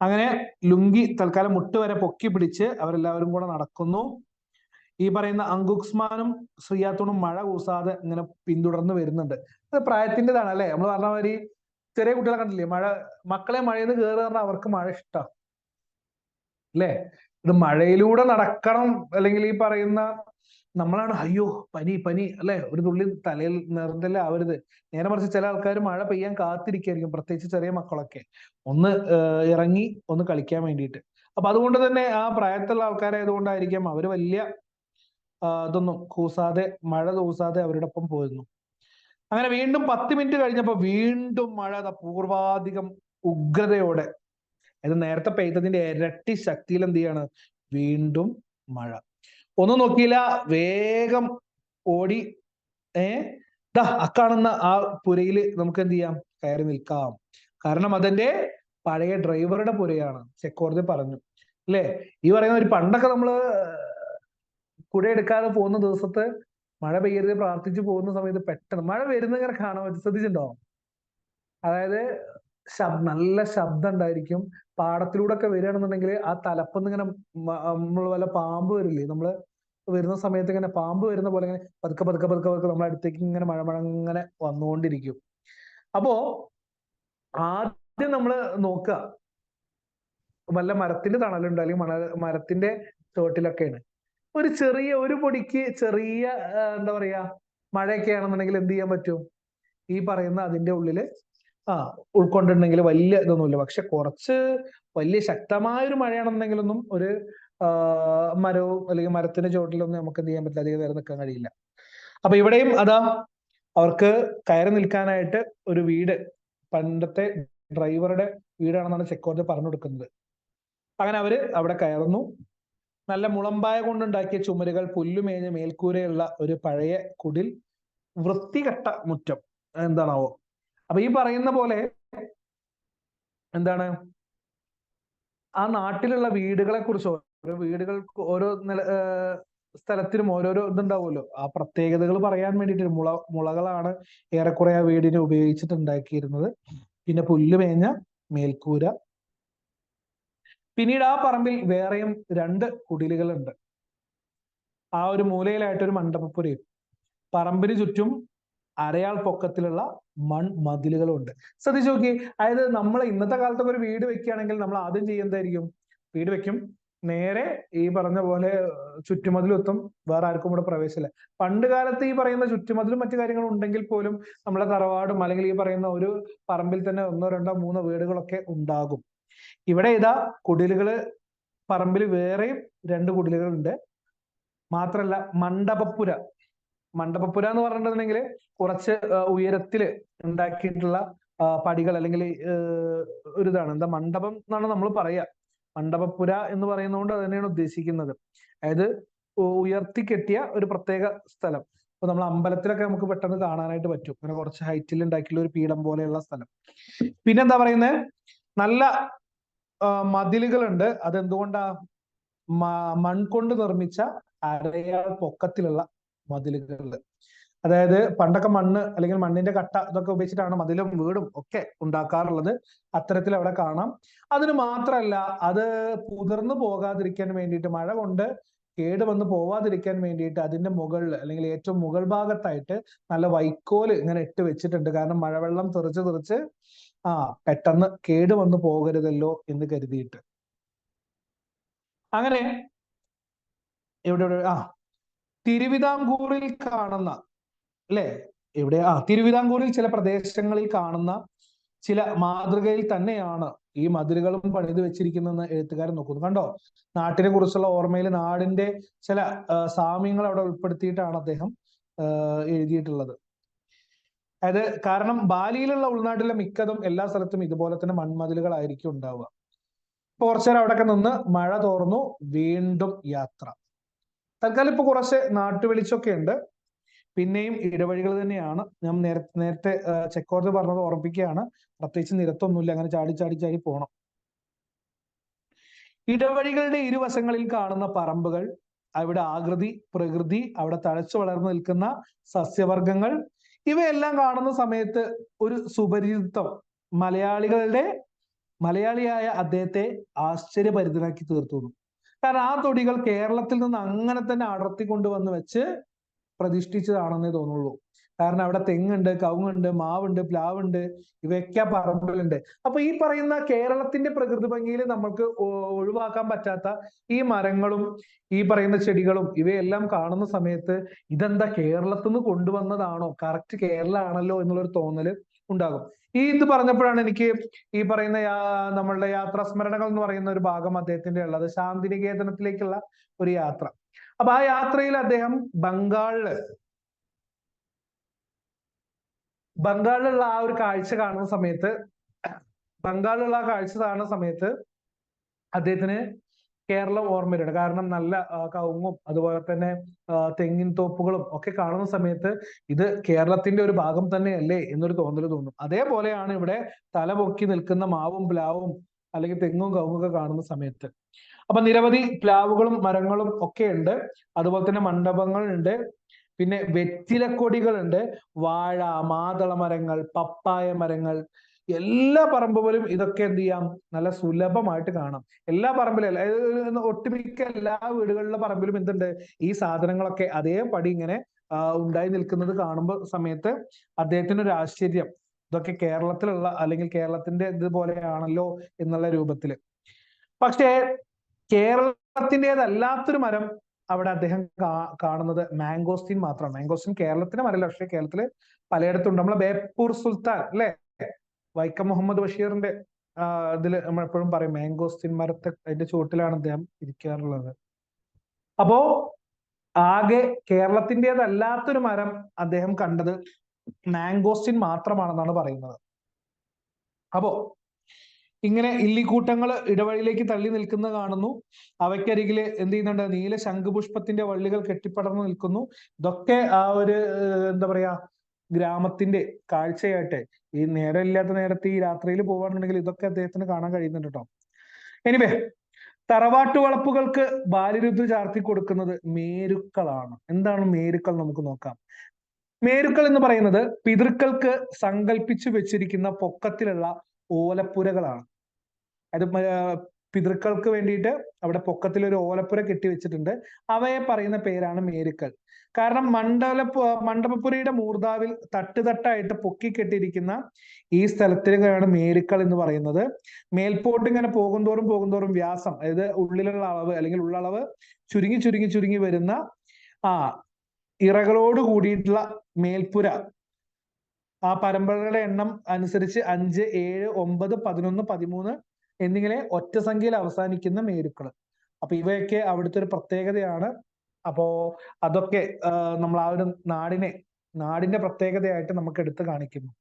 അങ്ങനെ ലുങ്കി തൽക്കാലം മുട്ട് വരെ പൊക്കി പിടിച്ച് അവരെല്ലാവരും കൂടെ നടക്കുന്നു. ഈ പറയുന്ന അങ്കുക്സ്മാനും ശ്രീയാത്തോണും മഴ കൂസാതെ ഇങ്ങനെ പിന്തുടർന്ന് വരുന്നുണ്ട്. അത് പ്രായത്തിൻ്റെതാണ് അല്ലെ. നമ്മൾ പറഞ്ഞ മാതിരി ചെറിയ കുട്ടികളെ കണ്ടില്ലേ, മക്കളെ മഴയിൽ കയറി പറഞ്ഞാൽ അവർക്ക് മഴ ഇഷ്ടം അല്ലേ. ഇത് മഴയിലൂടെ നടക്കണം, അല്ലെങ്കിൽ ഈ പറയുന്ന നമ്മളാണ് അയ്യോ പനി പനി അല്ലെ, ഒരു തുള്ളി തലയിൽ നിറഞ്ഞല്ലേ ആവരുത്. നേരെ മറിച്ച് ചില ആൾക്കാർ മഴ പെയ്യാൻ കാത്തിരിക്കായിരിക്കും, പ്രത്യേകിച്ച് ചെറിയ മക്കളൊക്കെ ഒന്ന് ഇറങ്ങി ഒന്ന് കളിക്കാൻ വേണ്ടിയിട്ട്. അപ്പൊ അതുകൊണ്ട് തന്നെ ആ പ്രായത്തിലുള്ള ആൾക്കാരായതുകൊണ്ടായിരിക്കാം അവര് വലിയ ഇതൊന്നും കൂസാതെ, മഴ കൂസാതെ അവരുടെ ഒപ്പം പോയിരുന്നു. അങ്ങനെ വീണ്ടും 10 മിനിറ്റ് കഴിഞ്ഞപ്പോ വീണ്ടും മഴ പൂർവാധികം ഉഗ്രതയോടെ, ഇത് നേരത്തെ പെയ്തതിന്റെ ഇരട്ടി ശക്തിയിൽ എന്ത് ചെയ്യാണ്, വീണ്ടും മഴ. ഒന്നും നോക്കിയില്ല, വേഗം ഓടി അക്കാണുന്ന ആ പുരയിൽ നമുക്ക് എന്ത് ചെയ്യാം, കയറി നിൽക്കാം. കാരണം അതെന്റെ പഴയ ഡ്രൈവറുടെ പുരയാണ്, ചെക്കോടതി പറഞ്ഞു അല്ലെ. ഈ പറയുന്ന ഒരു പണ്ടൊക്കെ നമ്മള് കുട എടുക്കാതെ പോകുന്ന ദിവസത്ത് മഴ പെയ്യരുത് പ്രാർത്ഥിച്ചു പോകുന്ന സമയത്ത് പെട്ടെന്ന് മഴ വരുന്ന ഇങ്ങനെ കാണാൻ പറ്റും, ശ്രദ്ധിച്ചിട്ടുണ്ടോ? അതായത് നല്ല ശബ്ദം ഉണ്ടായിരിക്കും. പാടത്തിലൂടെ ഒക്കെ വരികയാണെന്നുണ്ടെങ്കിൽ ആ തലപ്പൊന്ന് ഇങ്ങനെ നമ്മൾ വല്ല പാമ്പ് വരില്ലേ, നമ്മള് വരുന്ന സമയത്ത് ഇങ്ങനെ പാമ്പ് വരുന്ന പോലെ ഇങ്ങനെ പതുക്കെ പതുക്കെ പതുക്കെ പതുക്കെ നമ്മുടെ അടുത്തേക്ക് ഇങ്ങനെ മഴ ഇങ്ങനെ വന്നുകൊണ്ടിരിക്കും. അപ്പോ ആദ്യം നമ്മള് നോക്കുക വല്ല മരത്തിന്റെ തണലുണ്ടോ, അല്ലെങ്കിൽ മരത്തിന്റെ ചോട്ടിലൊക്കെയാണ്. ഒരു ചെറിയ ഒരു പൊടിക്ക് ചെറിയ എന്താ പറയാ മഴയൊക്കെ ആണെന്നുണ്ടെങ്കിൽ എന്ത് ചെയ്യാൻ പറ്റും, ഈ പറയുന്ന അതിന്റെ ഉള്ളില് ഉൾക്കൊണ്ടിട്ടുണ്ടെങ്കിൽ വലിയ ഇതൊന്നുമില്ല. പക്ഷെ കുറച്ച് വലിയ ശക്തമായൊരു മഴയാണെന്നുണ്ടെങ്കിലൊന്നും ഒരു മരവും അല്ലെങ്കിൽ മരത്തിന്റെ ചുവട്ടിലൊന്നും നമുക്ക് എന്ത് ചെയ്യാൻ പറ്റില്ല, അധികം നേരം നിൽക്കാൻ കഴിയില്ല. അപ്പൊ ഇവിടെയും അതാ അവർക്ക് കയറി നിൽക്കാനായിട്ട് ഒരു വീട്, പണ്ടത്തെ ഡ്രൈവറുടെ വീടാണെന്നാണ് ചെക്കോടതി പറഞ്ഞു കൊടുക്കുന്നത്. അങ്ങനെ അവര് അവിടെ കയറുന്നു. നല്ല മുളമ്പായ കൊണ്ടുണ്ടാക്കിയ ചുമരുകൾ, പുല്ലുമേഞ്ഞ മേൽക്കൂരയുള്ള ഒരു പഴയ കുടിൽ, വൃത്തികെട്ട മുറ്റം, എന്താണാവോ. അപ്പൊ ഈ പറയുന്ന പോലെ എന്താണ്, ആ നാട്ടിലുള്ള വീടുകളെ കുറിച്ച്, ഓരോ വീടുകൾക്ക് ഓരോ സ്ഥലത്തിനും ഓരോരോ ഇതുണ്ടാവുമല്ലോ, ആ പ്രത്യേകതകൾ പറയാൻ വേണ്ടിയിട്ട് മുളകളാണ് ഏറെക്കുറെ ആ വീടിനെ ഉപയോഗിച്ചിട്ടുണ്ടാക്കിയിരുന്നത്. പിന്നെ പുല്ലുമേഞ്ഞ മേൽക്കൂര. പിന്നീട് ആ പറമ്പിൽ വേറെയും 2 കുടിലുകളുണ്ട്. ആ ഒരു മൂലയിലായിട്ടൊരു മണ്ഡപപ്പുരയും, പറമ്പിന് ചുറ്റും അരയാൾ പൊക്കത്തിലുള്ള മൺമതിലുകളുണ്ട്. ശ്രദ്ധിച്ചു നോക്കി. അതായത് നമ്മൾ ഇന്നത്തെ കാലത്തൊക്കെ ഒരു വീട് വെക്കുകയാണെങ്കിൽ നമ്മൾ ആദ്യം ചെയ്യുന്നതായിരിക്കും, വീട് വെക്കും, നേരെ ഈ പറഞ്ഞ പോലെ ചുറ്റുമതിലെത്തും, വേറെ ആർക്കും ഇവിടെ പ്രവേശമില്ല. പണ്ട് കാലത്ത് ഈ പറയുന്ന ചുറ്റുമതിലും മറ്റു കാര്യങ്ങളും ഉണ്ടെങ്കിൽ പോലും നമ്മളെ തറവാടും അല്ലെങ്കിൽ ഈ പറയുന്ന ഒരു പറമ്പിൽ തന്നെ 1, 2, 3 വീടുകളൊക്കെ ഉണ്ടാകും. ഇവിടെ ഇതാ കുടിലുകള്, പറമ്പിൽ വേറെയും 2 കുടിലുകളുണ്ട്. മാത്രല്ല മണ്ഡപപ്പുര എന്ന് പറഞ്ഞിട്ടുണ്ടെങ്കിൽ കുറച്ച് ഉയരത്തില് ഉണ്ടാക്കിയിട്ടുള്ള പടികൾ, അല്ലെങ്കിൽ ഒരു ഇതാണ്, എന്താ മണ്ഡപം എന്നാണ് നമ്മൾ പറയുക. മണ്ഡപപ്പുര എന്ന് പറയുന്നതുകൊണ്ട് അത് തന്നെയാണ് ഉദ്ദേശിക്കുന്നത്. അതായത് ഉയർത്തി കെട്ടിയ ഒരു പ്രത്യേക സ്ഥലം. ഇപ്പൊ നമ്മൾ അമ്പലത്തിലൊക്കെ നമുക്ക് പെട്ടെന്ന് കാണാനായിട്ട് പറ്റും, അങ്ങനെ കുറച്ച് ഹൈറ്റിൽ ഉണ്ടാക്കിയുള്ള ഒരു പീഠം പോലെയുള്ള സ്ഥലം. പിന്നെന്താ പറയുന്നത്, നല്ല മതിലുകളുണ്ട്. അതെന്തുകൊണ്ടാ, മൺകൊണ്ട് നിർമ്മിച്ച അരയാൾ പൊക്കത്തിലുള്ള മതിലുകൾ. അതായത് പണ്ടൊക്കെ മണ്ണ് അല്ലെങ്കിൽ മണ്ണിന്റെ കട്ട ഇതൊക്കെ ഉപയോഗിച്ചിട്ടാണ് മതിലും വീടും ഒക്കെ ഉണ്ടാക്കാറുള്ളത്. അത്തരത്തിൽ അവിടെ കാണാം. അതിന് മാത്രമല്ല, അത് കുതിർന്നു പോകാതിരിക്കാൻ വേണ്ടിയിട്ട്, മഴ കൊണ്ട് കേടുവന്ന് പോവാതിരിക്കാൻ വേണ്ടിയിട്ട് അതിന്റെ മുകളിൽ അല്ലെങ്കിൽ ഏറ്റവും മുകൾ ഭാഗത്തായിട്ട് നല്ല വൈക്കോല് ഇങ്ങനെ ഇട്ട് വെച്ചിട്ടുണ്ട്. കാരണം മഴവെള്ളം തെറിച്ച് പെട്ടെന്ന് കേടുവന്ന് പോകരുതല്ലോ എന്ന് കരുതിയിട്ട്. അങ്ങനെ എവിടെ തിരുവിതാംകൂറിൽ കാണുന്ന അല്ലെ, തിരുവിതാംകൂറിൽ ചില പ്രദേശങ്ങളിൽ കാണുന്ന ചില മാതൃകയിൽ തന്നെയാണ് ഈ മതിലുകളും പണിത് വെച്ചിരിക്കുന്നതെന്ന് എഴുത്തുകാരൻ നോക്കുന്നു. കണ്ടോ, നാട്ടിനെ കുറിച്ചുള്ള ഓർമ്മയിൽ നാടിന്റെ ചില സാമ്യങ്ങൾ അവിടെ ഉൾപ്പെടുത്തിയിട്ടാണ് അദ്ദേഹം എഴുതിയിട്ടുള്ളത്. അതായത് കാരണം ബാലിയിലുള്ള ഉൾനാട്ടിലെ മിക്കതും എല്ലാ സ്ഥലത്തും ഇതുപോലെ തന്നെ മൺമതിലുകളായിരിക്കും ഉണ്ടാവുക. ഇപ്പൊ കുറച്ചുനേരം അവിടെയൊക്കെ നിന്ന് മഴ തോർന്നു, വീണ്ടും യാത്ര. തൽക്കാലം ഇപ്പൊ കുറച്ച് നാട്ടുവെളിച്ചൊക്കെ ഉണ്ട്, പിന്നെയും ഇടവഴികൾ തന്നെയാണ്. ഞാൻ നേരത്തെ ചെക്കോർത്ത് പറഞ്ഞത് ഓർമ്മിപ്പിക്കുകയാണ്. പ്രത്യേകിച്ച് നിരത്തൊന്നുമില്ല, അങ്ങനെ ചാടി പോകണം. ഇടവഴികളുടെ ഇരുവശങ്ങളിൽ കാണുന്ന പറമ്പുകൾ, അവിടെ ആകൃതി, പ്രകൃതി, അവിടെ തഴച്ചു വളർന്നു നിൽക്കുന്ന സസ്യവർഗങ്ങൾ, ഇവയെല്ലാം കാണുന്ന സമയത്ത് ഒരു സുപരിചിതത്വം മലയാളിയായ അദ്ദേഹത്തെ ആശ്ചര്യഭരിതനാക്കി തീർത്തു. കാരണം ആ തൊടികൾ കേരളത്തിൽ നിന്ന് അങ്ങനെ തന്നെ അടർത്തിക്കൊണ്ടുവന്ന് വെച്ച് പ്രതിഷ്ഠിച്ചതാണെന്നേ തോന്നുള്ളൂ. കാരണം അവിടെ തെങ്ങുണ്ട്, കവുങ്ങുണ്ട്, മാവുണ്ട്, പ്ലാവുണ്ട്, ഇവയൊക്കെ പറമ്പിലുണ്ട്. അപ്പൊ ഈ പറയുന്ന കേരളത്തിന്റെ പ്രകൃതി ഭംഗിയിൽ നമുക്ക് ഒഴിവാക്കാൻ പറ്റാത്ത ഈ മരങ്ങളും ഈ പറയുന്ന ചെടികളും ഇവയെല്ലാം കാണുന്ന സമയത്ത് ഇതെന്താ കേരളത്തിൽ നിന്ന് കൊണ്ടുവന്നതാണോ, കറക്റ്റ് കേരള ആണല്ലോ എന്നുള്ളൊരു തോന്നല് ഉണ്ടാകും. ഇത് പറഞ്ഞപ്പോഴാണ് എനിക്ക് ഈ പറയുന്ന നമ്മളുടെ യാത്രാ സ്മരണകൾ എന്ന് പറയുന്ന ഒരു ഭാഗം അദ്ദേഹത്തിന്റെ ഉള്ളത്, ശാന്തിനികേതനത്തിലേക്കുള്ള ഒരു യാത്ര. അപ്പൊ ആ യാത്രയിൽ അദ്ദേഹം ബംഗാളിലുള്ള ആ ഒരു കാഴ്ച കാണുന്ന സമയത്ത് അദ്ദേഹത്തിന് കേരളം ഓർമ്മയിലുണ്ട്. കാരണം നല്ല കവുങ്ങും അതുപോലെ തന്നെ തെങ്ങിൻ തോപ്പുകളും ഒക്കെ കാണുന്ന സമയത്ത് ഇത് കേരളത്തിന്റെ ഒരു ഭാഗം തന്നെയല്ലേ എന്നൊരു തോന്നൽ തോന്നും. അതേപോലെയാണ് ഇവിടെ തലപൊക്കി നിൽക്കുന്ന മാവും പ്ലാവും അല്ലെങ്കിൽ തെങ്ങും കവുങ്ങൊക്കെ കാണുന്ന സമയത്ത്. അപ്പൊ നിരവധി പ്ലാവുകളും മരങ്ങളും ഒക്കെ ഉണ്ട്. അതുപോലെ തന്നെ മണ്ഡപങ്ങളുണ്ട്, പിന്നെ വെറ്റിലക്കൊടികളുണ്ട്, വാഴ, മാതള മരങ്ങൾ, പപ്പായ മരങ്ങൾ, എല്ലാ പറമ്പുകളും ഇതൊക്കെ എന്ത് ചെയ്യാം, നല്ല സുലഭമായിട്ട് കാണാം. എല്ലാ പറമ്പിലും ഒട്ടുമിക്ക എല്ലാ വീടുകളിലെ പറമ്പിലും എന്തുണ്ട്, ഈ സാധനങ്ങളൊക്കെ അതേപടി ഇങ്ങനെ ഉണ്ടായി നിൽക്കുന്നത് കാണുമ്പോൾ സമയത്ത് അദ്ദേഹത്തിന് ഒരു ആശ്ചര്യം, ഇതൊക്കെ കേരളത്തിലുള്ള അല്ലെങ്കിൽ കേരളത്തിന്റെ ഇതുപോലെയാണല്ലോ എന്നുള്ള രൂപത്തില്. പക്ഷേ കേരളത്തിൻ്റെതല്ലാത്തൊരു മരം അവിടെ അദ്ദേഹം കാണുന്നത് മാംഗോസ്റ്റീൻ മാത്രമാണ്. മാംഗോസ്റ്റീൻ കേരളത്തിന്റെ മരമല്ല, പക്ഷെ കേരളത്തില് പലയിടത്തുണ്ട്. നമ്മളെ ബേപ്പൂർ സുൽത്താൻ അല്ലെ, വൈക്കം മുഹമ്മദ് ബഷീറിന്റെ ഇതില് നമ്മൾ എപ്പോഴും പറയും മാംഗോസ്റ്റീൻ മരത്തെ അതിന്റെ ചുവട്ടിലാണ് അദ്ദേഹം ഇരിക്കാറുള്ളത്. അപ്പോ ആകെ കേരളത്തിൻ്റെതല്ലാത്തൊരു മരം അദ്ദേഹം കണ്ടത് മാംഗോസ്റ്റീൻ മാത്രമാണെന്നാണ് പറയുന്നത്. അപ്പോ ഇങ്ങനെ ഇല്ലിക്കൂട്ടങ്ങൾ ഇടവഴിയിലേക്ക് തള്ളി നിൽക്കുന്നത് കാണുന്നു. അവയ്ക്കരികില് എന്ത് ചെയ്യുന്നുണ്ട്, നീല ശംഖുപുഷ്പത്തിന്റെ വള്ളികൾ കെട്ടിപ്പടർന്നു നിൽക്കുന്നു. ഇതൊക്കെ ആ ഒരു എന്താ പറയാ ഗ്രാമത്തിന്റെ കാഴ്ചയായിട്ട് ഈ നേരമില്ലാത്ത നേരത്തെ ഈ രാത്രിയിൽ പോവാണെന്നുണ്ടെങ്കിൽ ഇതൊക്കെ അദ്ദേഹത്തിന് കാണാൻ കഴിയുന്നുണ്ട് കേട്ടോ. എനിവേ, തറവാട്ടു വളപ്പുകൾക്ക് ബാല്യരുദ്ധ ചാർത്തി കൊടുക്കുന്നത് മേരുക്കളാണ്. എന്താണ് മേരുക്കൾ നമുക്ക് നോക്കാം. മേരുക്കൾ എന്ന് പറയുന്നത് പിതൃക്കൾക്ക് സങ്കല്പിച്ചു വെച്ചിരിക്കുന്ന പൊക്കത്തിലുള്ള ഓലപ്പുരകളാണ്. അത് പിതൃക്കൾക്ക് വേണ്ടിയിട്ട് അവിടെ പൊക്കത്തിൽ ഒരു ഓലപ്പുര കെട്ടിവെച്ചിട്ടുണ്ട്. അവയെ പറയുന്ന പേരാണ് മേരുക്കൾ. കാരണം മണ്ഡപപ്പുരയുടെ മൂർധാവിൽ തട്ടുതട്ടായിട്ട് പൊക്കിക്കെട്ടിയിരിക്കുന്ന ഈ സ്ഥലത്തിനാണ് മേരുക്കൾ എന്ന് പറയുന്നത്. മേൽപോട്ട് ഇങ്ങനെ പോകുന്തോറും വ്യാസം, അതായത് ഉള്ളിലുള്ള അളവ് അല്ലെങ്കിൽ ഉള്ളളവ് ചുരുങ്ങി വരുന്ന ഇറകളോട് കൂടിയിട്ടുള്ള മേൽപ്പുര, ആ പരമ്പരകളുടെ എണ്ണം അനുസരിച്ച് 5, 7, 9, 11, 13 എന്നിങ്ങനെ ഒറ്റ സംഖ്യയിൽ അവസാനിക്കുന്ന മേരുക്കൾ. അപ്പൊ ഇവയൊക്കെ അവിടുത്തെ ഒരു പ്രത്യേകതയാണ്. അപ്പോ അതൊക്കെ നമ്മൾ ആ ഒരു നാടിന്റെ പ്രത്യേകതയായിട്ട് നമുക്ക് എടുത്തു കാണിക്കുന്നു.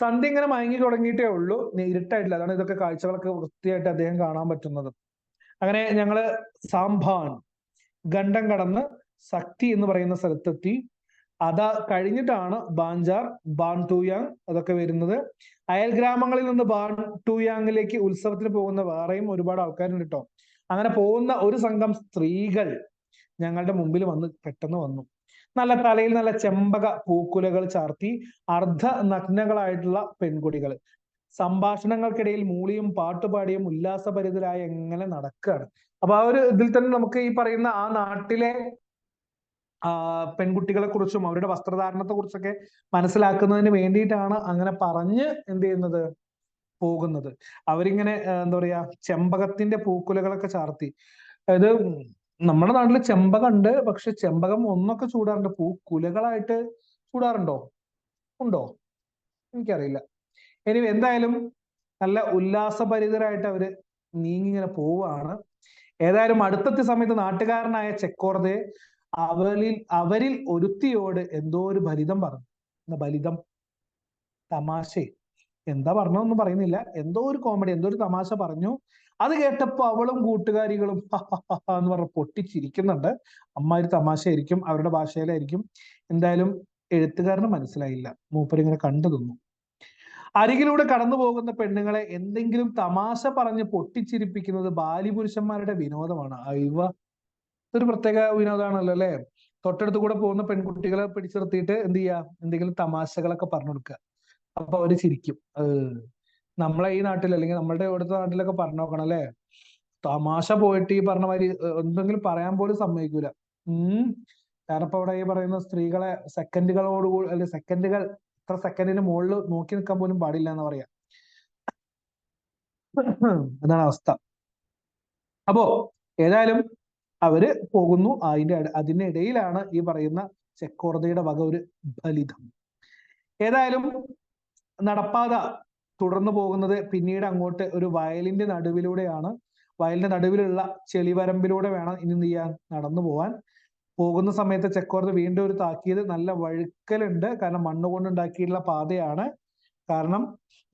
സന്ധ്യ ഇങ്ങനെ മയങ്ങി തുടങ്ങിയിട്ടേ ഉള്ളൂ, ഇരുട്ടായിട്ടില്ല. അതാണ് ഇതൊക്കെ കാഴ്ചകളൊക്കെ വൃത്തിയായിട്ട് അദ്ദേഹം കാണാൻ പറ്റുന്നത്. അങ്ങനെ ഞങ്ങള് സാംഭാൻ ഗണ്ഡം കടന്ന് സക്തി എന്ന് പറയുന്ന സ്ഥലത്തെത്തി. അത് കഴിഞ്ഞിട്ടാണ് ബാഞ്ചാർ, ബാൻടൂയാങ് അതൊക്കെ വരുന്നത്. അയൽ ഗ്രാമങ്ങളിൽ നിന്ന് ബാൻടൂയാങ്ങിലേക്ക് ഉത്സവത്തിന് പോകുന്ന വേറെയും ഒരുപാട് ആൾക്കാരുണ്ട് കേട്ടോ. അങ്ങനെ പോകുന്ന ഒരു സംഘം സ്ത്രീകൾ ഞങ്ങളുടെ മുമ്പിൽ പെട്ടെന്ന് വന്നു. നല്ല തലയിൽ നല്ല ചെമ്പക പൂക്കുലകൾ ചാർത്തി അർദ്ധ നഗ്നകളായിട്ടുള്ള പെൺകുട്ടികൾ സംഭാഷണങ്ങൾക്കിടയിൽ മൂളിയും പാട്ടുപാടിയും ഉല്ലാസഭരിതരായ എങ്ങനെ നടക്കുകയാണ്. അപ്പൊ ആ ഒരു ഇതിൽ തന്നെ നമുക്ക് ഈ പറയുന്ന ആ നാട്ടിലെ പെൺകുട്ടികളെ കുറിച്ചും അവരുടെ വസ്ത്രധാരണത്തെ കുറിച്ചൊക്കെ മനസ്സിലാക്കുന്നതിന് വേണ്ടിയിട്ടാണ് അങ്ങനെ പറഞ്ഞ് എന്ത് ചെയ്യുന്നത്, പോകുന്നത്. അവരിങ്ങനെ എന്താ പറയാ, ചെമ്പകത്തിന്റെ പൂക്കുലകളൊക്കെ ചാർത്തി. അതായത് നമ്മുടെ നാട്ടിൽ ചെമ്പകം ഉണ്ട്, പക്ഷെ ചെമ്പകം ഒന്നൊക്കെ ചൂടാറുണ്ട്, പൂക്കുലകളായിട്ട് ചൂടാറുണ്ടോ? ഉണ്ടോ? എനിക്കറിയില്ല. ഇനി എന്തായാലും നല്ല ഉല്ലാസഭരിതരായിട്ട് അവര് നീങ്ങിങ്ങനെ പോവുകയാണ്. ഏതായാലും അടുത്തെത്തിയ സമയത്ത് നാട്ടുകാരനായ ചെക്കോർദെ അവരിൽ ഒരുത്തിയോട് എന്തോ ഒരു ഫലിതം പറഞ്ഞു. ഫലിതം, തമാശ, എന്താ പറഞ്ഞൊന്നും പറയുന്നില്ല, എന്തോ ഒരു കോമഡി, എന്തോ ഒരു തമാശ പറഞ്ഞു. അത് കേട്ടപ്പോ അവളും കൂട്ടുകാരികളും എന്ന് പറഞ്ഞ് പൊട്ടിച്ചിരിക്കുന്നുണ്ട്. അമ്മാതിരി തമാശയായിരിക്കും, അവരുടെ ഭാഷയിലായിരിക്കും. എന്തായാലും എഴുത്തുകാരന് മനസ്സിലായില്ല, മൂപ്പരിങ്ങനെ കണ്ടു നിന്നു. അരികിലൂടെ കടന്നു പോകുന്ന പെണ്ണുങ്ങളെ എന്തെങ്കിലും തമാശ പറഞ്ഞ് പൊട്ടിച്ചിരിപ്പിക്കുന്നത് ബാലിപുരുഷന്മാരുടെ വിനോദമാണ്. ഇതൊരു പ്രത്യേക വിനോദമാണല്ലോ അല്ലെ. തൊട്ടടുത്ത് കൂടെ പോകുന്ന പെൺകുട്ടികളെ പിടിച്ചു നിർത്തിയിട്ട് എന്ത് ചെയ്യാ, എന്തെങ്കിലും തമാശകളൊക്കെ പറഞ്ഞു കൊടുക്കുക. അപ്പൊ അവര് ചിരിക്കും. നമ്മളെ ഈ നാട്ടിൽ അല്ലെങ്കിൽ നമ്മളുടെ ഇവിടുത്തെ നാട്ടിലൊക്കെ പറഞ്ഞു നോക്കണം അല്ലെ. തമാശ പോയിട്ട് ഈ പറഞ്ഞ മാതിരി എന്തെങ്കിലും പറയാൻ പോലും സമ്മതിക്കൂല. കാരണം ഇപ്പൊ ഇവിടെ ഈ പറയുന്ന സ്ത്രീകളെ സെക്കൻഡുകളോടുകൂടി, അല്ലെങ്കിൽ സെക്കൻഡുകൾ, ഇത്ര സെക്കൻഡിന് മുകളിൽ നോക്കി നിൽക്കാൻ പോലും പാടില്ല എന്ന് പറയാം. അതാണ് അവസ്ഥ. അപ്പോ ഏതായാലും അവര് പോകുന്നു. അതിനിടയിലാണ് ഈ പറയുന്ന ചെക്കോർദയുടെ വക ഒരു ഫലിതം. ഏതായാലും നടപ്പാത തുടർന്നു പോകുന്നത് പിന്നീട് അങ്ങോട്ട് ഒരു വയലിന്റെ നടുവിലൂടെയാണ്. വയലിന്റെ നടുവിലുള്ള ചെളിവരമ്പിലൂടെ വേണം ഇനി എന്ത് ചെയ്യാൻ, നടന്നു പോവാൻ. പോകുന്ന സമയത്ത് ചെക്കോർദ വീണ്ടും ഒരു താക്കീത്, നല്ല വഴുക്കലുണ്ട്, കാരണം മണ്ണ് കൊണ്ട് ഉണ്ടാക്കിയിട്ടുള്ള പാതയാണ്, കാരണം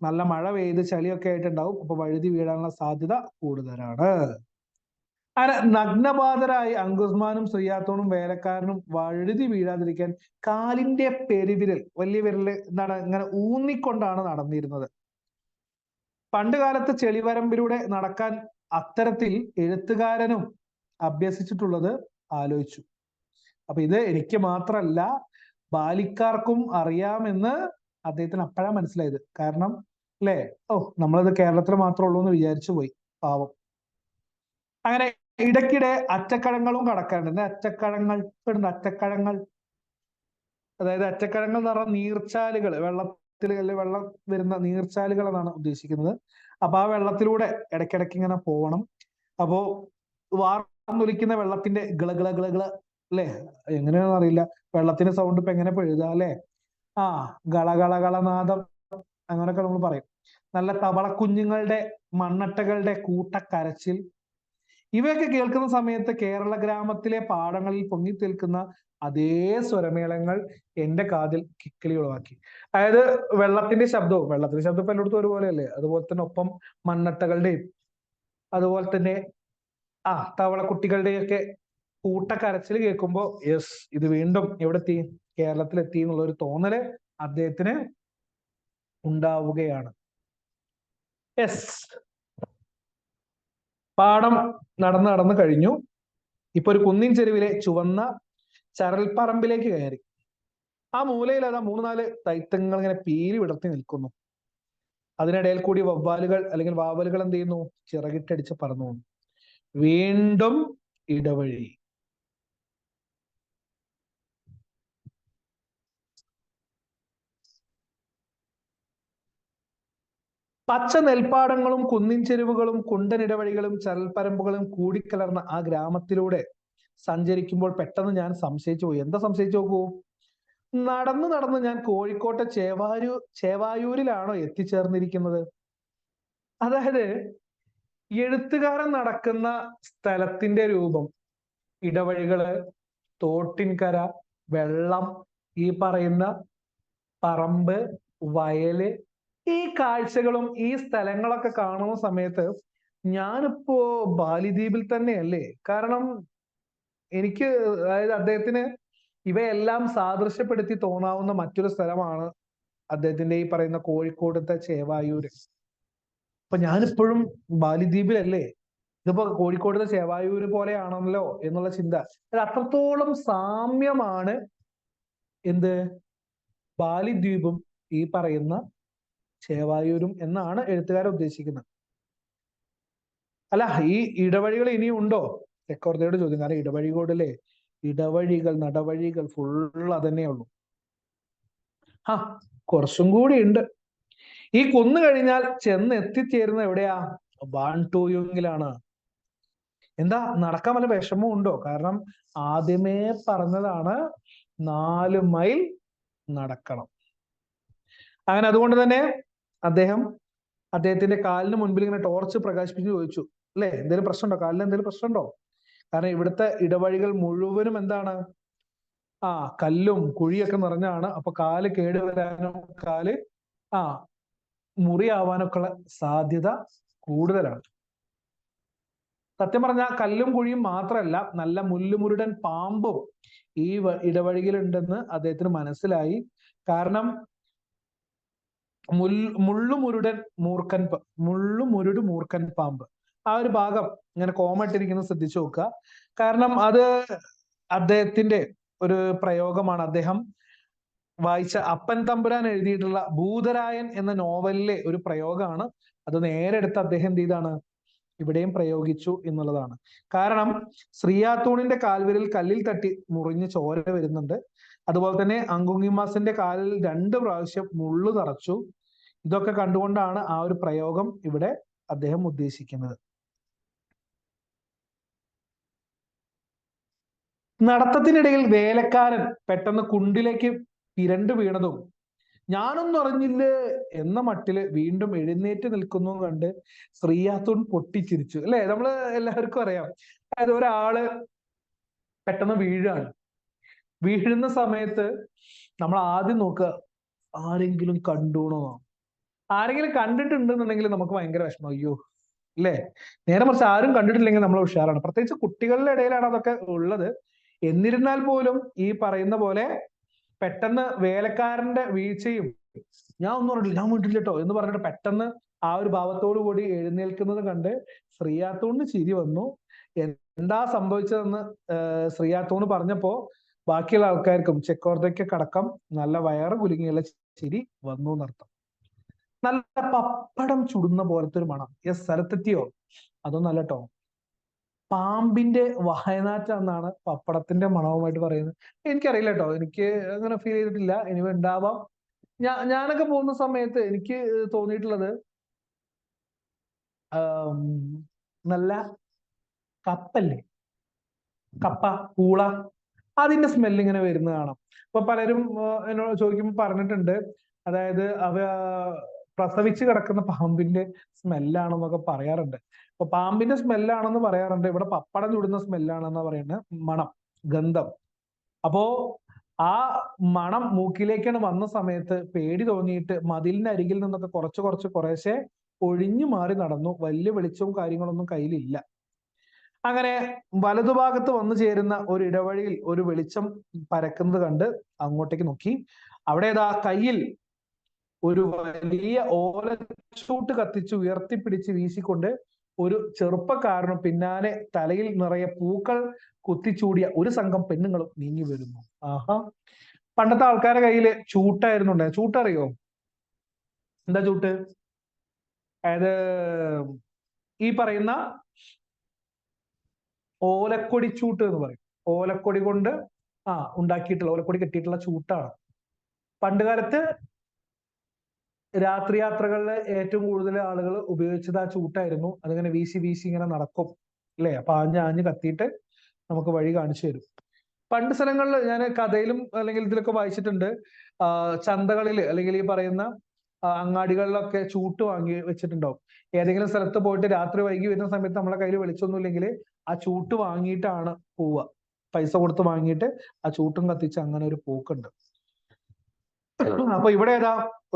നല്ല മഴ പെയ്ത് ചളിയൊക്കെ ആയിട്ടുണ്ടാവും, അപ്പൊ വഴുതി വീഴാനുള്ള സാധ്യത കൂടുതലാണ്. അങ്ങനെ നഗ്നപാതരായി അങ്കുസ്മാനും സുയാത്തോണും വേലക്കാരനും വഴുതി വീഴാതിരിക്കാൻ കാലിന്റെ പെരുവിരൽ, വലിയ വിരല് എന്താണ്, ഇങ്ങനെ ഊന്നിക്കൊണ്ടാണ് നടന്നിരുന്നത്. പണ്ട് കാലത്ത് ചെളിവരമ്പിലൂടെ നടക്കാൻ അത്തരത്തിൽ എഴുത്തുകാരനും അഭ്യസിച്ചിട്ടുള്ളത് ആലോചിച്ചു. അപ്പൊ ഇത് എനിക്ക് മാത്രല്ല ബാലിക്കാർക്കും അറിയാമെന്ന് അദ്ദേഹത്തിന് അപ്പോഴാ മനസ്സിലായത്. കാരണം അല്ലേ, നമ്മളത് കേരളത്തിൽ മാത്രമേ ഉള്ളൂ എന്ന് വിചാരിച്ചു പോയി, പാവം. അങ്ങനെ ഇടയ്ക്കിടെ അറ്റക്കഴങ്ങളും കടക്കാറുണ്ട്. അറ്റക്കഴങ്ങൾ, അതായത് അറ്റക്കഴങ്ങൾ എന്ന് പറഞ്ഞാൽ നീർച്ചാലുകൾ, വെള്ളത്തിൽ വെള്ളം വരുന്ന നീർച്ചാലുകൾ എന്നാണ് ഉദ്ദേശിക്കുന്നത്. അപ്പൊ ആ വെള്ളത്തിലൂടെ ഇടയ്ക്കിടയ്ക്ക് ഇങ്ങനെ പോകണം. അപ്പോ വാർന്നൊലിക്കുന്ന വെള്ളത്തിന്റെ ഗള അല്ലെ, എങ്ങനെയാണെന്ന് അറിയില്ല, വെള്ളത്തിന്റെ സൗണ്ട് ഇപ്പൊ എങ്ങനെ എഴുതാ അല്ലെ, ഗളനാദം അങ്ങനെയൊക്കെ നമ്മൾ പറയും. നല്ല തവളക്കുഞ്ഞുങ്ങളുടെ മണ്ണട്ടകളുടെ കൂട്ടക്കരച്ചിൽ, ഇവയൊക്കെ കേൾക്കുന്ന സമയത്ത് കേരള ഗ്രാമത്തിലെ പാടങ്ങളിൽ പൊങ്ങിത്തേൽക്കുന്ന അതേ സ്വരമേളങ്ങൾ എന്റെ കാതിൽ കിക്കിളി ഉളവാക്കി. അതായത് വെള്ളത്തിന്റെ ശബ്ദം ഇപ്പൊ എല്ലായിടത്തും ഒരുപോലെയല്ലേ, അതുപോലെ തന്നെ ഒപ്പം മണ്ണട്ടകളുടെയും അതുപോലെ തന്നെ തവളക്കുട്ടികളുടെയൊക്കെ കൂട്ടക്കരച്ചിൽ കേൾക്കുമ്പോ യെസ്, ഇത് വീണ്ടും എവിടെത്തി, കേരളത്തിലെത്തി എന്നുള്ള ഒരു തോന്നല് അദ്ദേഹത്തിന് ഉണ്ടാവുകയാണ്. യെസ്, പാടം നടന്ന് കഴിഞ്ഞു. ഇപ്പൊ ഒരു കുന്നിൻ ചെരുവിലെ ചുവന്ന ചരൽപ്പറമ്പിലേക്ക് കയറി. ആ മൂലയിൽ അതാ 3-4 തൈത്തങ്ങൾ ഇങ്ങനെ പീലി വിടർത്തി നിൽക്കുന്നു. അതിനിടയിൽ കൂടി വവ്വാലുകൾ അല്ലെങ്കിൽ വാവലുകൾ എന്ത് ചെയ്യുന്നു, ചിറകിട്ടടിച്ച് പറന്നു. വീണ്ടും ഇടവഴി. പച്ച നെൽപ്പാടങ്ങളും കുന്നിൻ ചെരുവുകളും കുണ്ടനിടവഴികളും ചരൽപ്പരമ്പുകളും കൂടിക്കലർന്ന ആ ഗ്രാമത്തിലൂടെ സഞ്ചരിക്കുമ്പോൾ പെട്ടെന്ന് ഞാൻ സംശയിച്ചു പോയി. എന്താ സംശയിച്ചു നോക്കൂ, നടന്ന് ഞാൻ കോഴിക്കോട്ടെ ചേവായൂരിലാണോ എത്തിച്ചേർന്നിരിക്കുന്നത്? അതായത് എഴുത്തുകാരൻ നടക്കുന്ന സ്ഥലത്തിന്റെ രൂപം, ഇടവഴികള്, തോട്ടിൻകര, വെള്ളം, ഈ പറയുന്ന പറമ്പ്, വയല്, ഈ കാഴ്ചകളും ഈ സ്ഥലങ്ങളൊക്കെ കാണുന്ന സമയത്ത് ഞാനിപ്പോ ബാലിദ്വീപിൽ തന്നെയല്ലേ. കാരണം എനിക്ക്, അതായത് അദ്ദേഹത്തിന് ഇവയെല്ലാം സാദൃശ്യപ്പെടുത്തി തോന്നാവുന്ന മറ്റൊരു സ്ഥലമാണ് അദ്ദേഹത്തിന്റെ ഈ പറയുന്ന കോഴിക്കോടത്തെ ചേവായൂര്. അപ്പൊ ഞാനിപ്പോഴും ബാലിദ്വീപിലല്ലേ ഇതിപ്പോ കോഴിക്കോട് ചേവായൂര് പോലെയാണല്ലോ എന്നുള്ള ചിന്ത. അത് അത്രത്തോളം സാമ്യമാണ് എന്ത് ബാലിദ്വീപും ഈ പറയുന്ന ചേവായൂരും എന്നാണ് എഴുത്തുകാരൻ ഉദ്ദേശിക്കുന്നത്. അല്ല, ഈ ഇടവഴികൾ ഇനിയും ഉണ്ടോ? ചക്രവർത്തിയോട് ചോദ്യം. കാരണം ഇടവഴികളിലെ ഇടവഴികൾ, നടവഴികൾ ഫുൾ അതന്നെ ഉള്ളൂ. കുറച്ചും കൂടി ഉണ്ട്. ഈ കുന്നു കഴിഞ്ഞാൽ ചെന്ന് എത്തിച്ചേരുന്ന എവിടെയാ? വാൻടോയുങ്ങിലാണ്. എന്താ നടക്കാൻ വല്ല വിഷമവും ഉണ്ടോ? കാരണം ആദ്യമേ പറഞ്ഞതാണ് 4 മൈൽ നടക്കണം. അങ്ങനെ അതുകൊണ്ട് തന്നെ അദ്ദേഹത്തിന്റെ കാലിന് മുൻപിൽ ഇങ്ങനെ ടോർച്ച് പ്രകാശിപ്പിച്ച് ചോദിച്ചു, അല്ലെ എന്തെങ്കിലും പ്രശ്നമുണ്ടോ? കാലിന് എന്തെങ്കിലും പ്രശ്നമുണ്ടോ? കാരണം ഇവിടുത്തെ ഇടവഴികൾ മുഴുവനും എന്താണ്? കല്ലും കുഴിയൊക്കെ നിറഞ്ഞാണ്. അപ്പൊ കാല് കേടുവരാനും കാല് മുറിയാവാനൊക്കെ ഉള്ള സാധ്യത കൂടുതലാണ്. സത്യം പറഞ്ഞാൽ കല്ലും കുഴിയും മാത്രമല്ല, നല്ല മുല്ലുമുരുടൻ പാമ്പും ഈ ഇടവഴിയിലുണ്ടെന്ന് അദ്ദേഹത്തിന് മനസ്സിലായി. കാരണം മുള്ളുമുരുടൻ മൂർഖൻ പാമ്പ്, ആ ഒരു ഭാഗം ഇങ്ങനെ കോമട്ടിരിക്കുന്നത് ശ്രദ്ധിച്ചു നോക്കുക. കാരണം അത് അദ്ദേഹത്തിന്റെ ഒരു പ്രയോഗമാണ്. അദ്ദേഹം വായിച്ച അപ്പൻ തമ്പുരാൻ എഴുതിയിട്ടുള്ള ഭൂതരായൻ എന്ന നോവലിലെ ഒരു പ്രയോഗമാണ്. അത് നേരെ എടുത്ത് അദ്ദേഹം എന്ത് ചെയ്താണ് ഇവിടെയും പ്രയോഗിച്ചു എന്നുള്ളതാണ്. കാരണം ശ്രീയാത്തൂണിന്റെ കാൽവിരൽ കല്ലിൽ തട്ടി മുറിഞ്ഞ് ചോര വരുന്നുണ്ട്. അതുപോലെ തന്നെ അങ്കുങ്ങിമാസിന്റെ കാലിൽ 2 പ്രാവശ്യം മുള്ളു തറച്ചു. ഇതൊക്കെ കണ്ടുകൊണ്ടാണ് ആ ഒരു പ്രയോഗം ഇവിടെ അദ്ദേഹം ഉദ്ദേശിക്കുന്നത്. നടത്തത്തിനിടയിൽ വേലക്കാരൻ പെട്ടെന്ന് കുണ്ടിലേക്ക് പിരണ്ടു വീണതും ഞാനൊന്നും അറിഞ്ഞില്ലേ എന്ന മട്ടില് വീണ്ടും എഴുന്നേറ്റ് നിൽക്കുന്നു കണ്ട് ശ്രീയാത്തൂൺ പൊട്ടിച്ചിരിച്ചു. അല്ലെ, നമ്മള് എല്ലാവർക്കും അറിയാം. അതായത് ഒരാള് പെട്ടെന്ന് വീഴുന്ന സമയത്ത് നമ്മൾ ആദ്യം നോക്കുക ആരെങ്കിലും കണ്ടുണോ. ആരെങ്കിലും കണ്ടിട്ടുണ്ടെന്നുണ്ടെങ്കിൽ നമുക്ക് ഭയങ്കര വിഷമം, അയ്യോ അല്ലേ. നേരെ മറിച്ച് ആരും കണ്ടിട്ടില്ലെങ്കിൽ നമ്മൾ ഉഷാറാണ്. പ്രത്യേകിച്ച് കുട്ടികളുടെ ഇടയിലാണ് അതൊക്കെ ഉള്ളത്. എന്നിരുന്നാൽ പോലും ഈ പറയുന്ന പോലെ പെട്ടെന്ന് വേലക്കാരന്റെ വീഴ്ചയും ഞാൻ ഒന്നും അറിയില്ല, ഞാൻ വീട്ടില്ല കേട്ടോ എന്ന് പറഞ്ഞിട്ട് പെട്ടെന്ന് ആ ഒരു ഭാവത്തോടു കൂടി എഴുന്നേൽക്കുന്നത് കണ്ട് ശ്രീയാത്തൂണിന് ചിരി വന്നു. എന്താ സംഭവിച്ചതെന്ന് ശ്രീയാത്തൂണ് പറഞ്ഞപ്പോ ബാക്കിയുള്ള ആൾക്കാർക്കും ചക്രവർത്തിക്കൊക്കെ അടക്കം നല്ല വയറ് കുലുങ്ങിയുള്ള ചിരി വന്നു എന്നർത്ഥം. നല്ല പപ്പടം ചുടുന്ന പോലത്തെ ഒരു മണം. സ്ഥലത്തെത്തിയോ? അതൊന്നും അല്ല കേട്ടോ, പാമ്പിന്റെ വായനാറ്റം എന്നാണ് പപ്പടത്തിന്റെ മണവുമായിട്ട് പറയുന്നത്. എനിക്കറിയില്ല കേട്ടോ, എനിക്ക് അങ്ങനെ ഫീൽ ചെയ്തിട്ടില്ല. ഇനി ഉണ്ടാവാം. ഞാനൊക്കെ പോകുന്ന സമയത്ത് എനിക്ക് തോന്നിയിട്ടുള്ളത് നല്ല കപ്പല്ലേ, കപ്പ, പൂള, അതിന്റെ സ്മെല്ല് ഇങ്ങനെ വരുന്നത് കാണാം. അപ്പൊ പലരും എന്നോട് ചോദിക്കുമ്പോൾ പറഞ്ഞിട്ടുണ്ട്, അതായത് പ്രസവിച്ച് കിടക്കുന്ന പാമ്പിന്റെ സ്മെല്ലാണെന്നൊക്കെ പറയാറുണ്ട്. അപ്പൊ പാമ്പിന്റെ സ്മെല്ലാണെന്ന് പറയാറുണ്ട്. ഇവിടെ പപ്പടം ചുടുന്ന സ്മെല്ലാണെന്ന് പറയുന്നത്, മണം, ഗന്ധം. അപ്പോ ആ മണം മൂക്കിലേക്കാണ് വന്ന സമയത്ത് പേടി തോന്നിയിട്ട് മതിലിന്റെ അരികിൽ നിന്നൊക്കെ കുറേശ്ശെ ഒഴിഞ്ഞു മാറി നടന്നു. വലിയ വെളിച്ചവും കാര്യങ്ങളൊന്നും കയ്യിലില്ല. അങ്ങനെ വലതുഭാഗത്ത് വന്നു ചേരുന്ന ഒരു ഇടവഴിയിൽ ഒരു വെളിച്ചം പരക്കുന്നത് കണ്ട് അങ്ങോട്ടേക്ക് നോക്കി. അവിടെ കയ്യിൽ ഒരു വലിയ ഓലച്ചൂട്ട് കത്തിച്ച് ഉയർത്തിപ്പിടിച്ച് വീശിക്കൊണ്ട് ഒരു ചെറുപ്പക്കാരനും പിന്നാലെ തലയിൽ നിറയെ പൂക്കൾ കുത്തിച്ചൂടിയ ഒരു സംഘം പെണ്ണുങ്ങളും നീങ്ങി വരുന്നു. പണ്ടത്തെ ആൾക്കാരുടെ കയ്യിൽ ചൂട്ടായിരുന്നു. ചൂട്ടറിയോ? എന്താ ചൂട്ട്? അതായത് ഈ പറയുന്ന ഓലക്കൊടി ചൂട്ട് എന്ന് പറയും. ഓലക്കൊടി കൊണ്ട് ഉണ്ടാക്കിയിട്ടുള്ള, ഓലക്കൊടി കെട്ടിയിട്ടുള്ള ചൂട്ടാണ്. പണ്ട് കാലത്ത് രാത്രി യാത്രകളിൽ ഏറ്റവും കൂടുതൽ ആളുകൾ ഉപയോഗിച്ചത് ആ ചൂട്ടായിരുന്നു. അതിങ്ങനെ വീശി ഇങ്ങനെ നടക്കും, അല്ലെ. അപ്പൊ ആഞ്ഞ് കത്തിയിട്ട് നമുക്ക് വഴി കാണിച്ചു തരും. പണ്ട് സ്ഥലങ്ങളിൽ ഞാൻ കഥയിലും അല്ലെങ്കിൽ ഇതിലൊക്കെ വായിച്ചിട്ടുണ്ട്, ചന്തകളിൽ അല്ലെങ്കിൽ ഈ പറയുന്ന അങ്ങാടികളിലൊക്കെ ചൂട്ട് വാങ്ങി വെച്ചിട്ടുണ്ടാവും. ഏതെങ്കിലും സ്ഥലത്ത് പോയിട്ട് രാത്രി വൈകി വരുന്ന സമയത്ത് നമ്മളെ കയ്യിൽ വെളിച്ചൊന്നും ഇല്ലെങ്കിൽ ആ ചൂട്ട് വാങ്ങിയിട്ടാണ് പോവുക. പൈസ കൊടുത്ത് വാങ്ങിയിട്ട് ആ ചൂട്ടും കത്തിച്ച് അങ്ങനെ ഒരു പോക്കുണ്ട്. അപ്പൊ ഇവിടെ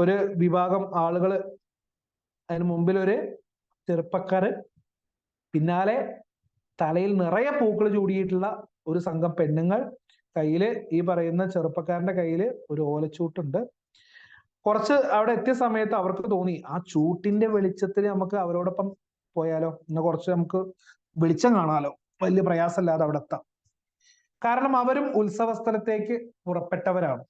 ഒരു വിഭാഗം ആളുകള്, അതിന് മുമ്പിൽ ഒരു ചെറുപ്പക്കാര്, പിന്നാലെ തലയിൽ നിറയെ പൂക്കൾ ചൂടിയിട്ടുള്ള ഒരു സംഘം പെണ്ണുങ്ങൾ, കയ്യില് ഈ പറയുന്ന ചെറുപ്പക്കാരന്റെ കയ്യില് ഒരു ഓലച്ചൂട്ടുണ്ട്. കുറച്ച് അവിടെ എത്തിയ സമയത്ത് അവർക്ക് തോന്നി ആ ചൂട്ടിന്റെ വെളിച്ചത്തിൽ നമുക്ക് അവരോടൊപ്പം പോയാലോ, കുറച്ച് നമുക്ക് വെളിച്ചം കാണാലോ, വലിയ പ്രയാസമില്ലാതെ അവിടെ എത്താം. കാരണം അവരും ഉത്സവ സ്ഥലത്തേക്ക് പുറപ്പെട്ടവരാണ്.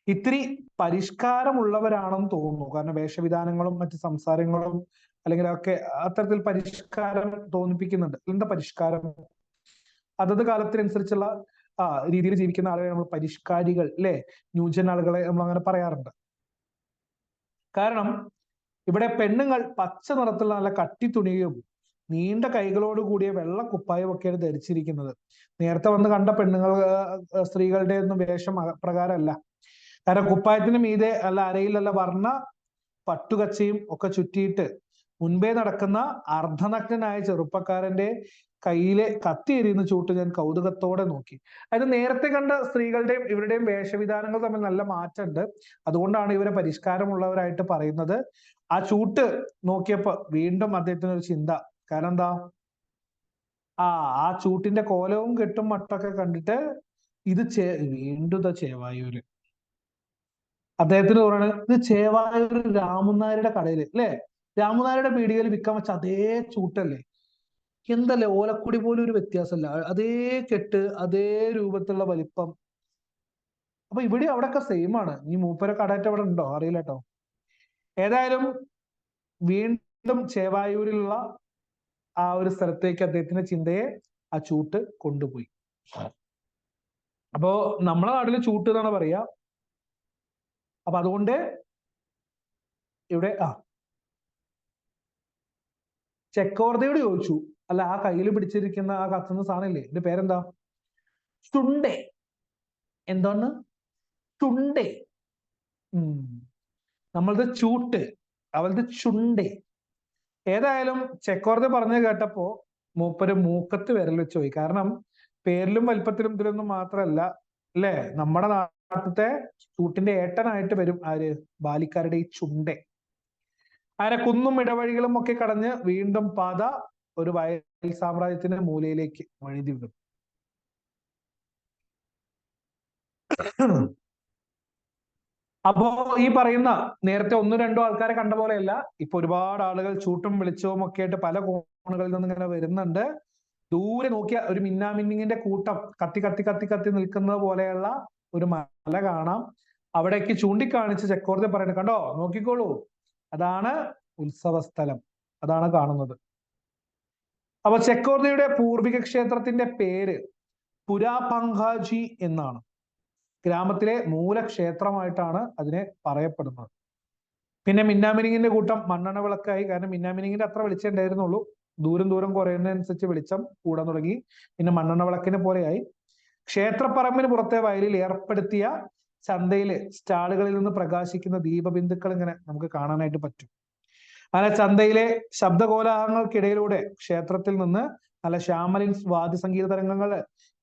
ഇത്തിരി പരിഷ്കാരമുള്ളവരാണെന്ന് തോന്നുന്നു. കാരണം വേഷവിധാനങ്ങളും മറ്റു സംസാരങ്ങളും അല്ലെങ്കിൽ ഒക്കെ അത്തരത്തിൽ പരിഷ്കാരം തോന്നിപ്പിക്കുന്നുണ്ട്. എന്താ പരിഷ്കാരം? അതത് കാലത്തിനനുസരിച്ചുള്ള രീതിയിൽ ജീവിക്കുന്ന ആളുകളെ നമ്മൾ പരിഷ്കാരികൾ, അല്ലെ, ന്യൂജൻ ആളുകളെ നമ്മൾ അങ്ങനെ പറയാറുണ്ട്. കാരണം ഇവിടെ പെണ്ണുങ്ങൾ പച്ച നിറത്തിലുള്ള നല്ല കട്ടിത്തുണിയും നീണ്ട കൈകളോട് കൂടിയ വെള്ള കുപ്പായം ഒക്കെയാണ് ധരിച്ചിരിക്കുന്നത്. നേരത്തെ വന്ന് കണ്ട പെണ്ണുങ്ങൾ സ്ത്രീകളുടെ ഒന്നും വേഷം പ്രകാരമല്ല. കാരണം കുപ്പായത്തിന് മീതെ അല്ല അരയിലല്ല വർണ്ണ പട്ടുകച്ചയും ഒക്കെ ചുറ്റിയിട്ട് മുൻപേ നടക്കുന്ന അർദ്ധനഗ്നനായ ചെറുപ്പക്കാരന്റെ കയ്യിലെ കത്തി എരിയുന്ന ചൂട്ട് ഞാൻ കൗതുകത്തോടെ നോക്കി. അതായത് നേരത്തെ കണ്ട സ്ത്രീകളുടെയും ഇവരുടെയും വേഷവിധാനങ്ങൾ തമ്മിൽ നല്ല മാറ്റമുണ്ട്. അതുകൊണ്ടാണ് ഇവരെ പരിഷ്കാരമുള്ളവരായിട്ട് പറയുന്നത്. ആ ചൂട്ട് നോക്കിയപ്പോ വീണ്ടും അദ്ദേഹത്തിന് ഒരു ചിന്ത. കാരണം എന്താ? ആ ചൂട്ടിന്റെ കോലവും കെട്ടും മട്ടൊക്കെ കണ്ടിട്ട് ഇത് വീണ്ടും ചേവായൂര്. അദ്ദേഹത്തിന് പറയുന്നത് ഇത് ചേവായൂർ രാമനാരുടെ കടയില്, അല്ലെ, രാമനാരുടെ പീടികയിൽ വിൽക്കാൻ വെച്ച അതേ ചൂട്ടല്ലേ, എന്തല്ലേ, ഓലക്കുടി പോലും ഒരു വ്യത്യാസമല്ല, അതേ കെട്ട്, അതേ രൂപത്തിലുള്ള വലിപ്പം. അപ്പൊ ഇവിടെ അവിടെയൊക്കെ സെയിം ആണ്. ഈ മൂപ്പര കടയറ്റ അവിടെ ഉണ്ടോ അറിയില്ല കേട്ടോ. ഏതായാലും വീണ്ടും ചേവായൂരിലുള്ള ആ ഒരു സ്ഥലത്തേക്ക് അദ്ദേഹത്തിന്റെ ചിന്തയെ ആ ചൂട്ട് കൊണ്ടുപോയി. അപ്പോ നമ്മളെ നാട്ടില് ചൂട്ട് എന്നാണ് പറയാ. അപ്പൊ അതുകൊണ്ട് ഇവിടെ ചെക്കോർദയോട് ചോദിച്ചു, അല്ല ആ കയ്യിൽ പിടിച്ചിരിക്കുന്ന ആ കത്തുന്ന സാധനമില്ലേ, ഇതിന്റെ പേരെന്താ? ചുണ്ടേ. എന്താണ്? ചുണ്ടേ. നമ്മളത് ചൂട്ട്, അവളത് ചുണ്ടേ. ഏതായാലും ചെക്കോർദ പറഞ്ഞു കേട്ടപ്പോ മൂപ്പര് മൂക്കത്ത് വിരൽ വെച്ച് പോയി. കാരണം പേരിലും വലിപ്പത്തിലും ഇതിലൊന്നും മാത്രമല്ല, അല്ലേ, നമ്മുടെ നാട്ടിലത്തെ ചൂട്ടിന്റെ ഏട്ടനായിട്ട് വരും ആര്? ബാലിക്കാരുടെ ഈ ചുണ്ടേ. അങ്ങനെ കുന്നും ഇടവഴികളും ഒക്കെ കടഞ്ഞ് വീണ്ടും പാത ഒരു വയൽ സാമ്രാജ്യത്തിന്റെ മൂലയിലേക്ക് വഴുതി വിടും. അപ്പോ ഈ പറയുന്ന നേരത്തെ ഒന്നോ രണ്ടോ ആൾക്കാരെ കണ്ട പോലെയല്ല, ഇപ്പൊ ഒരുപാട് ആളുകൾ ചൂട്ടും വെളിച്ചവും ഒക്കെ ആയിട്ട് പല കോണുകളിൽ നിന്ന് ഇങ്ങനെ വരുന്നുണ്ട്. ദൂരെ നോക്കിയ ഒരു മിന്നാമിന്നിങ്ങിന്റെ കൂട്ടം കത്തി കത്തി കത്തി കത്തി നിൽക്കുന്നത് പോലെയുള്ള ഒരു മല കാണാം. അവിടേക്ക് ചൂണ്ടിക്കാണിച്ച് ചെക്കോർദ പറയുന്നത്, കണ്ടോ, നോക്കിക്കോളൂ, അതാണ് ഉത്സവ സ്ഥലം, അതാണ് കാണുന്നത്. അപ്പൊ ചെക്കോർദയുടെ പൂർവിക ക്ഷേത്രത്തിന്റെ പേര് പുരാപങ്കാജി എന്നാണ്. ഗ്രാമത്തിലെ മൂലക്ഷേത്രമായിട്ടാണ് അതിനെ പറയപ്പെടുന്നത്. പിന്നെ മിന്നാമിനിങ്ങിന്റെ കൂട്ടം മണ്ണെണ്ണ വിളക്കായി. കാരണം മിന്നാമിനിങ്ങിന്റെ അത്ര വെളിച്ചം ഉണ്ടായിരുന്നുള്ളൂ, ദൂരം ദൂരം കുറയുന്നതനുസരിച്ച് വെളിച്ചം കൂടാൻ തുടങ്ങി. പിന്നെ മണ്ണെണ്ണ വിളക്കിനെ പോലെയായി. ക്ഷേത്രപ്പറമ്പിന് പുറത്തെ വയലിൽ ഏർപ്പെടുത്തിയ ചന്തയിലെ സ്റ്റാളുകളിൽ നിന്ന് പ്രകാശിക്കുന്ന ദീപബിന്ദുക്കൾ ഇങ്ങനെ നമുക്ക് കാണാനായിട്ട് പറ്റും. അങ്ങനെ ചന്തയിലെ ശബ്ദകോലാഹലങ്ങൾക്കിടയിലൂടെ ക്ഷേത്രത്തിൽ നിന്ന് നല്ല ശ്യാമലിൻ വാദ്യസംഗീത തരംഗങ്ങൾ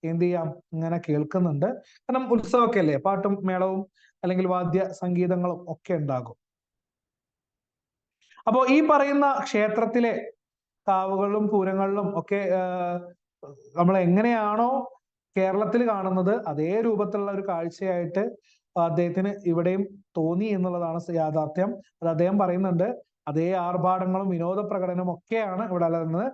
എന്ത് ചെയ്യാം, ഇങ്ങനെ കേൾക്കുന്നുണ്ട്. കാരണം ഉത്സവമൊക്കെ അല്ലേ, പാട്ടും മേളവും അല്ലെങ്കിൽ വാദ്യ സംഗീതങ്ങളും ഒക്കെ ഉണ്ടാകും. അപ്പോ ഈ പറയുന്ന ക്ഷേത്രത്തിലെ കാവുകളിലും പൂരങ്ങളിലും ഒക്കെ നമ്മൾ എങ്ങനെയാണോ കേരളത്തിൽ കാണുന്നത് അതേ രൂപത്തിലുള്ള ഒരു കാഴ്ചയായിട്ട് അദ്ദേഹത്തിന് ഇവിടെയും തോന്നി എന്നുള്ളതാണ് യാഥാർത്ഥ്യം. അത് അദ്ദേഹം പറയുന്നുണ്ട്. അതേ ആർഭാടങ്ങളും വിനോദ പ്രകടനവും ഒക്കെയാണ് ഇവിടെ അല്ലെന്ന്.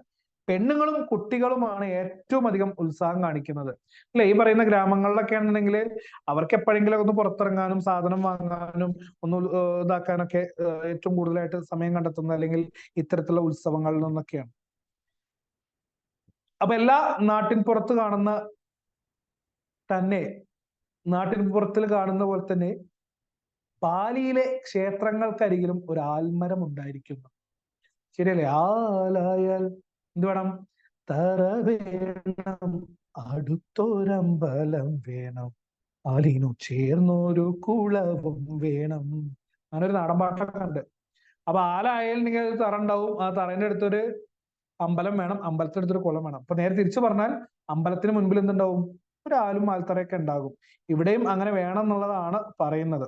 പെണ്ണുങ്ങളും കുട്ടികളുമാണ് ഏറ്റവും അധികം ഉത്സാഹം കാണിക്കുന്നത്, അല്ലെ. ഈ പറയുന്ന ഗ്രാമങ്ങളിലൊക്കെ ആണെന്നുണ്ടെങ്കിൽ അവർക്ക് എപ്പോഴെങ്കിലും ഒന്ന് പുറത്തിറങ്ങാനും സാധനം വാങ്ങാനും ഒന്ന് ഇതാക്കാനൊക്കെ ഏറ്റവും കൂടുതലായിട്ട് സമയം കണ്ടെത്തുന്നത് അല്ലെങ്കിൽ ഇത്തരത്തിലുള്ള ഉത്സവങ്ങളിൽ നിന്നൊക്കെയാണ്. അപ്പൊ എല്ലാ നാട്ടിൻ പുറത്ത് കാണുന്ന തന്നെ, നാട്ടിൻ പുറത്തിൽ കാണുന്ന പോലെ തന്നെ പാലിയിലെ ക്ഷേത്രങ്ങൾക്കരികിലും ഒരു ആൽമരം ഉണ്ടായിരിക്കുന്നു. ശരിയല്ലേ? ആലായാൽ എന്ത് വേണം? തറ വേണം, അടുത്തൊരമ്പലം വേണം, ആലിനു ചേർന്നൊരു കുളവും വേണം. അങ്ങനെ ഒരു നാടൻ പാട്ടൊക്കെ ഉണ്ട്. അപ്പൊ ആലായാൽ നിങ്ങൾ തറ ഉണ്ടാവും, ആ തറേന്റെ അടുത്തൊരു അമ്പലം വേണം, അമ്പലത്തിനടുത്തൊരു കുളം വേണം. അപ്പൊ നേരെ തിരിച്ചു പറഞ്ഞാൽ അമ്പലത്തിന് മുൻപിൽ എന്തുണ്ടാവും? ഒരു ആലും ആൽത്തറയൊക്കെ ഉണ്ടാകും. ഇവിടെയും അങ്ങനെ വേണം എന്നുള്ളതാണ് പറയുന്നത്.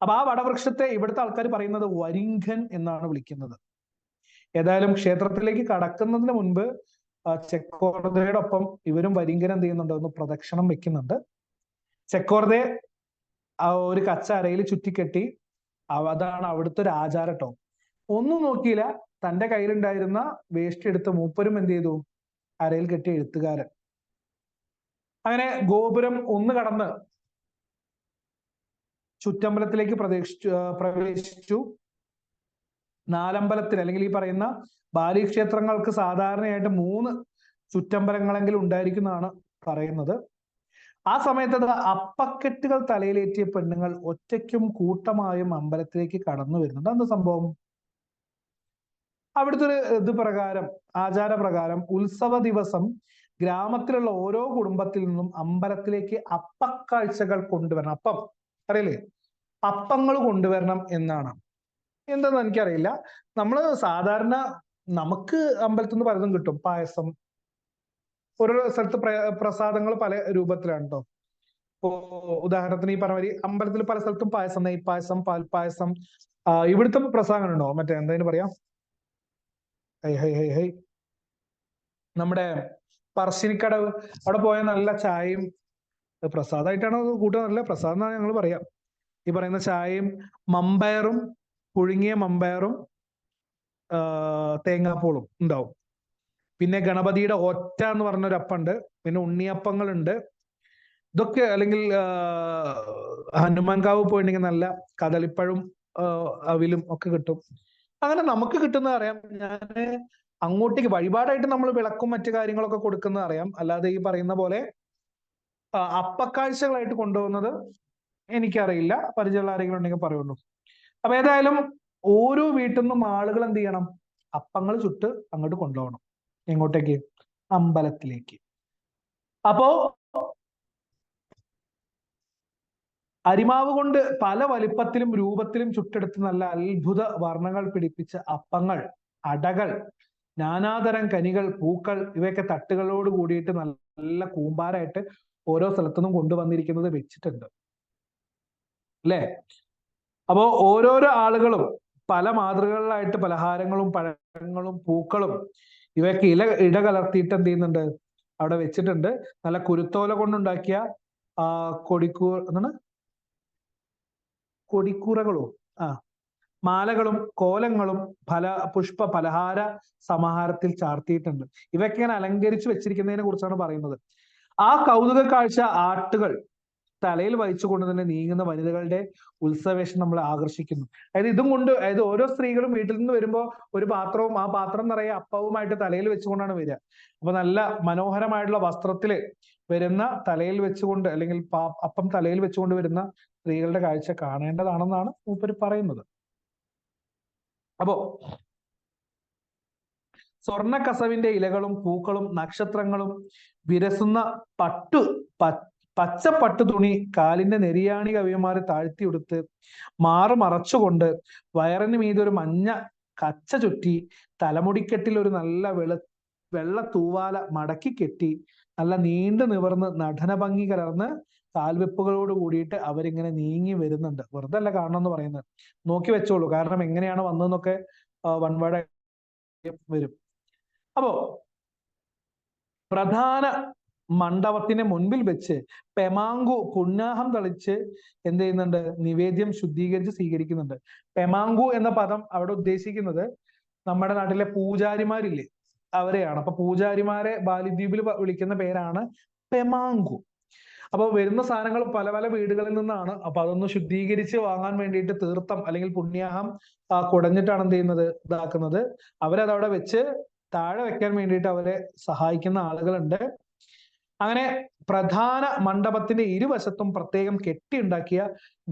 അപ്പൊ ആ വടവൃക്ഷത്തെ ഇവിടുത്തെ ആൾക്കാർ പറയുന്നത് വരിങ്കൻ എന്നാണ് വിളിക്കുന്നത്. ഏതായാലും ക്ഷേത്രത്തിലേക്ക് കടക്കുന്നതിന് മുൻപ് ചെക്കോർദയുടെ ഒപ്പം ഇവരും വരിങ്കൻ എന്ത് ചെയ്യുന്നുണ്ട്? ഒന്ന് പ്രദക്ഷിണം വെക്കുന്നുണ്ട്. ചെക്കോർദയെ ആ ഒരു കച്ച അരയിൽ ചുറ്റിക്കെട്ടി, അതാണ് അവിടുത്തെ ഒരു ആചാരം കേട്ടോ. ഒന്നും നോക്കിയില്ല, തന്റെ കയ്യിലുണ്ടായിരുന്ന വേസ്റ്റ് എടുത്ത് മൂപ്പരും എന്ത് ചെയ്തു, അരയിൽ കെട്ടിയ എഴുത്തുകാരൻ. അങ്ങനെ ഗോപുരം ഒന്ന് കടന്ന് ചുറ്റമ്പലത്തിലേക്ക് പ്രവേശിച്ചു. നാലമ്പലത്തിൽ, അല്ലെങ്കിൽ ഈ പറയുന്ന ബാലിക്ഷേത്രങ്ങൾക്ക് സാധാരണയായിട്ട് 3 ചുറ്റമ്പലങ്ങളെങ്കിലും ഉണ്ടായിരിക്കുന്നതാണ് പറയുന്നത്. ആ സമയത്ത് അപ്പക്കെട്ടുകൾ തലയിലേറ്റിയ പെണ്ണുങ്ങൾ ഒറ്റയ്ക്കും കൂട്ടമായും അമ്പലത്തിലേക്ക് കടന്നു വരുന്നുണ്ട്. എന്താ സംഭവം? അവിടുത്തെ ഒരു ഇത് പ്രകാരം, ആചാരപ്രകാരം ഉത്സവ ദിവസം ഗ്രാമത്തിലുള്ള ഓരോ കുടുംബത്തിൽ നിന്നും അമ്പലത്തിലേക്ക് അപ്പക്കാഴ്ചകൾ കൊണ്ടുവരണം. അപ്പം അറിയില്ലേ, അപ്പങ്ങൾ കൊണ്ടുവരണം എന്നാണ്. എന്താന്ന് എനിക്കറിയില്ല. നമ്മള് സാധാരണ നമുക്ക് അമ്പലത്തിൽ നിന്ന് പലതും കിട്ടും. പായസം, ഓരോ സ്ഥലത്ത് പ്രസാദങ്ങൾ പല രൂപത്തിലാണ് കേട്ടോ. ഇപ്പോ ഉദാഹരണത്തിന് ഈ പറഞ്ഞ മാതിരി അമ്പലത്തിൽ പല സ്ഥലത്തും പായസം, നെയ്പായസം, പാൽപ്പായസം. ഇവിടുത്തെ പ്രസാദങ്ങൾ ഉണ്ടോ, മറ്റേ എന്തായാലും പറയാം, നമ്മുടെ പറശ്ശിനിക്കടവ് അവിടെ പോയ നല്ല ചായയും, പ്രസാദമായിട്ടാണ് കൂട്ടുക, നല്ല പ്രസാദം എന്നാണ് ഞങ്ങൾ പറയാം. ഈ പറയുന്ന ചായയും മമ്പയറും, പുഴുങ്ങിയ മമ്പയറും തേങ്ങാപ്പൂളും ഉണ്ടാവും. പിന്നെ ഗണപതിയുടെ ഒറ്റ എന്ന് പറഞ്ഞൊരു അപ്പുണ്ട്. പിന്നെ ഉണ്ണിയപ്പങ്ങളുണ്ട്. ഇതൊക്കെ, അല്ലെങ്കിൽ ഹനുമാൻകാവ് പോയിട്ടുണ്ടെങ്കിൽ നല്ല കദളിപ്പഴവും അവിലും ഒക്കെ കിട്ടും. അങ്ങനെ നമുക്ക് കിട്ടുന്നത് അറിയാം. ഞാന് അങ്ങോട്ടേക്ക് വഴിപാടായിട്ട് നമ്മൾ വിളക്കും മറ്റു കാര്യങ്ങളൊക്കെ കൊടുക്കുന്നത് അറിയാം. അല്ലാതെ ഈ പറയുന്ന പോലെ അപ്പക്കാഴ്ചകളായിട്ട് കൊണ്ടുപോകുന്നത് എനിക്കറിയില്ല. പരിചയമുള്ള ആരെങ്കിലും ഉണ്ടെങ്കിൽ പറയുള്ളൂ. അപ്പൊ ഏതായാലും ഓരോ വീട്ടിൽ നിന്നും ആളുകൾ എന്ത് ചെയ്യണം, അപ്പങ്ങൾ ചുട്ട് അങ്ങോട്ട് കൊണ്ടുപോകണം. എങ്ങോട്ടേക്ക്? അമ്പലത്തിലേക്ക്. അപ്പോ അരിമാവ് കൊണ്ട് പല വലിപ്പത്തിലും രൂപത്തിലും ചുട്ടെടുത്ത് നല്ല അത്ഭുത വർണ്ണങ്ങൾ പിടിപ്പിച്ച അപ്പങ്ങൾ, അടകൾ, നാനാതരം കനികൾ, പൂക്കൾ, ഇവയൊക്കെ തട്ടുകളോട് കൂടിയിട്ട് നല്ല കൂമ്പാരായിട്ട് ഓരോ സ്ഥലത്തുനിന്നും കൊണ്ടുവന്നിരിക്കുന്നത് വെച്ചിട്ടുണ്ട് അല്ലേ. അപ്പോ ഓരോരോ ആളുകളും പല മാതൃകകളിലായിട്ട് പലഹാരങ്ങളും പഴങ്ങളും പൂക്കളും ഇവയൊക്കെ ഇട കലർത്തിയിട്ട് എന്ത് ചെയ്യുന്നുണ്ട്, അവിടെ വെച്ചിട്ടുണ്ട്. നല്ല കുരുത്തോല കൊണ്ടുണ്ടാക്കിയ എന്താണ്, കൊടിക്കൂറകളോ, മാലകളും കോലങ്ങളും പുഷ്പ പലഹാര സമാഹാരത്തിൽ ചാർത്തിയിട്ടുണ്ട്. ഇവയൊക്കെ ഇങ്ങനെ അലങ്കരിച്ചു വെച്ചിരിക്കുന്നതിനെ കുറിച്ചാണ് പറയുന്നത്. ആ കൗതുക കാഴ്ച ആട്ടുകൾ തലയിൽ വഹിച്ചുകൊണ്ട് തന്നെ നീങ്ങുന്ന വനിതകളുടെ ഉത്സവേഷം നമ്മളെ ആകർഷിക്കുന്നു. അതായത് ഇതും കൊണ്ട്, അതായത് ഓരോ സ്ത്രീകളും വീട്ടിൽ നിന്ന് വരുമ്പോൾ ഒരു പാത്രവും, ആ പാത്രം നിറയെ അപ്പവുമായിട്ട് തലയിൽ വെച്ചുകൊണ്ടാണ് വരിക. അപ്പൊ നല്ല മനോഹരമായിട്ടുള്ള വസ്ത്രത്തില് വരുന്ന, തലയിൽ വെച്ചുകൊണ്ട്, അല്ലെങ്കിൽ അപ്പം തലയിൽ വെച്ചുകൊണ്ട് വരുന്ന സ്ത്രീകളുടെ കാഴ്ച കാണേണ്ടതാണെന്നാണ് മൂപ്പര് പറയുന്നത്. അപ്പോ സ്വർണ്ണ കസവിന്റെ ഇലകളും പൂക്കളും നക്ഷത്രങ്ങളും വിരസുന്ന പച്ചപ്പട്ടു തുണി കാലിന്റെ നെരിയാണി കവിയന്മാരെ താഴ്ത്തിയെടുത്ത് മാറ് മറച്ചുകൊണ്ട് വയറിന് മീതെ ഒരു മഞ്ഞ കച്ച ചുറ്റി തലമുടിക്കെട്ടിൽ ഒരു നല്ല വെള്ള തൂവാല മടക്കി കെട്ടി നല്ല നീണ്ടു നിവർന്ന് നടനഭംഗി കലർന്ന് കാൽവെപ്പുകളോട് കൂടിയിട്ട് അവരിങ്ങനെ നീങ്ങി വരുന്നുണ്ട്. വെറുതെ അല്ല കാണണമെന്ന് പറയുന്നത്, നോക്കി വെച്ചോളൂ. കാരണം എങ്ങനെയാണ് വന്നതെന്നൊക്കെ വൺവേഡ് വരും. അപ്പോ പ്രധാന മണ്ഡപത്തിന് മുൻപിൽ വെച്ച് പെമാങ്കു പുണ്യാഹം തളിച്ച് എന്ത് ചെയ്യുന്നുണ്ട്, നിവേദ്യം ശുദ്ധീകരിച്ച് സ്വീകരിക്കുന്നുണ്ട്. പെമാങ്കു എന്ന പദം അവിടെ ഉദ്ദേശിക്കുന്നത് നമ്മുടെ നാട്ടിലെ പൂജാരിമാരില്ലേ, അവരെയാണ്. അപ്പൊ പൂജാരിമാരെ ബാലിദ്വീപിൽ വിളിക്കുന്ന പേരാണ് പെമാങ്കു. അപ്പൊ വരുന്ന സാധനങ്ങൾ പല പല വീടുകളിൽ നിന്നാണ്. അപ്പൊ അതൊന്ന് ശുദ്ധീകരിച്ച് വാങ്ങാൻ വേണ്ടിയിട്ട് തീർത്ഥം അല്ലെങ്കിൽ പുണ്യാഹം കുടഞ്ഞിട്ടാണ് എന്ത് ചെയ്യുന്നത്, ഇതാക്കുന്നത്. അവരതവിടെ വെച്ച് താഴെ വെക്കാൻ വേണ്ടിയിട്ട് അവരെ സഹായിക്കുന്ന ആളുകളുണ്ട്. അങ്ങനെ പ്രധാന മണ്ഡപത്തിന്റെ ഇരുവശത്തും പ്രത്യേകം കെട്ടിയുണ്ടാക്കിയ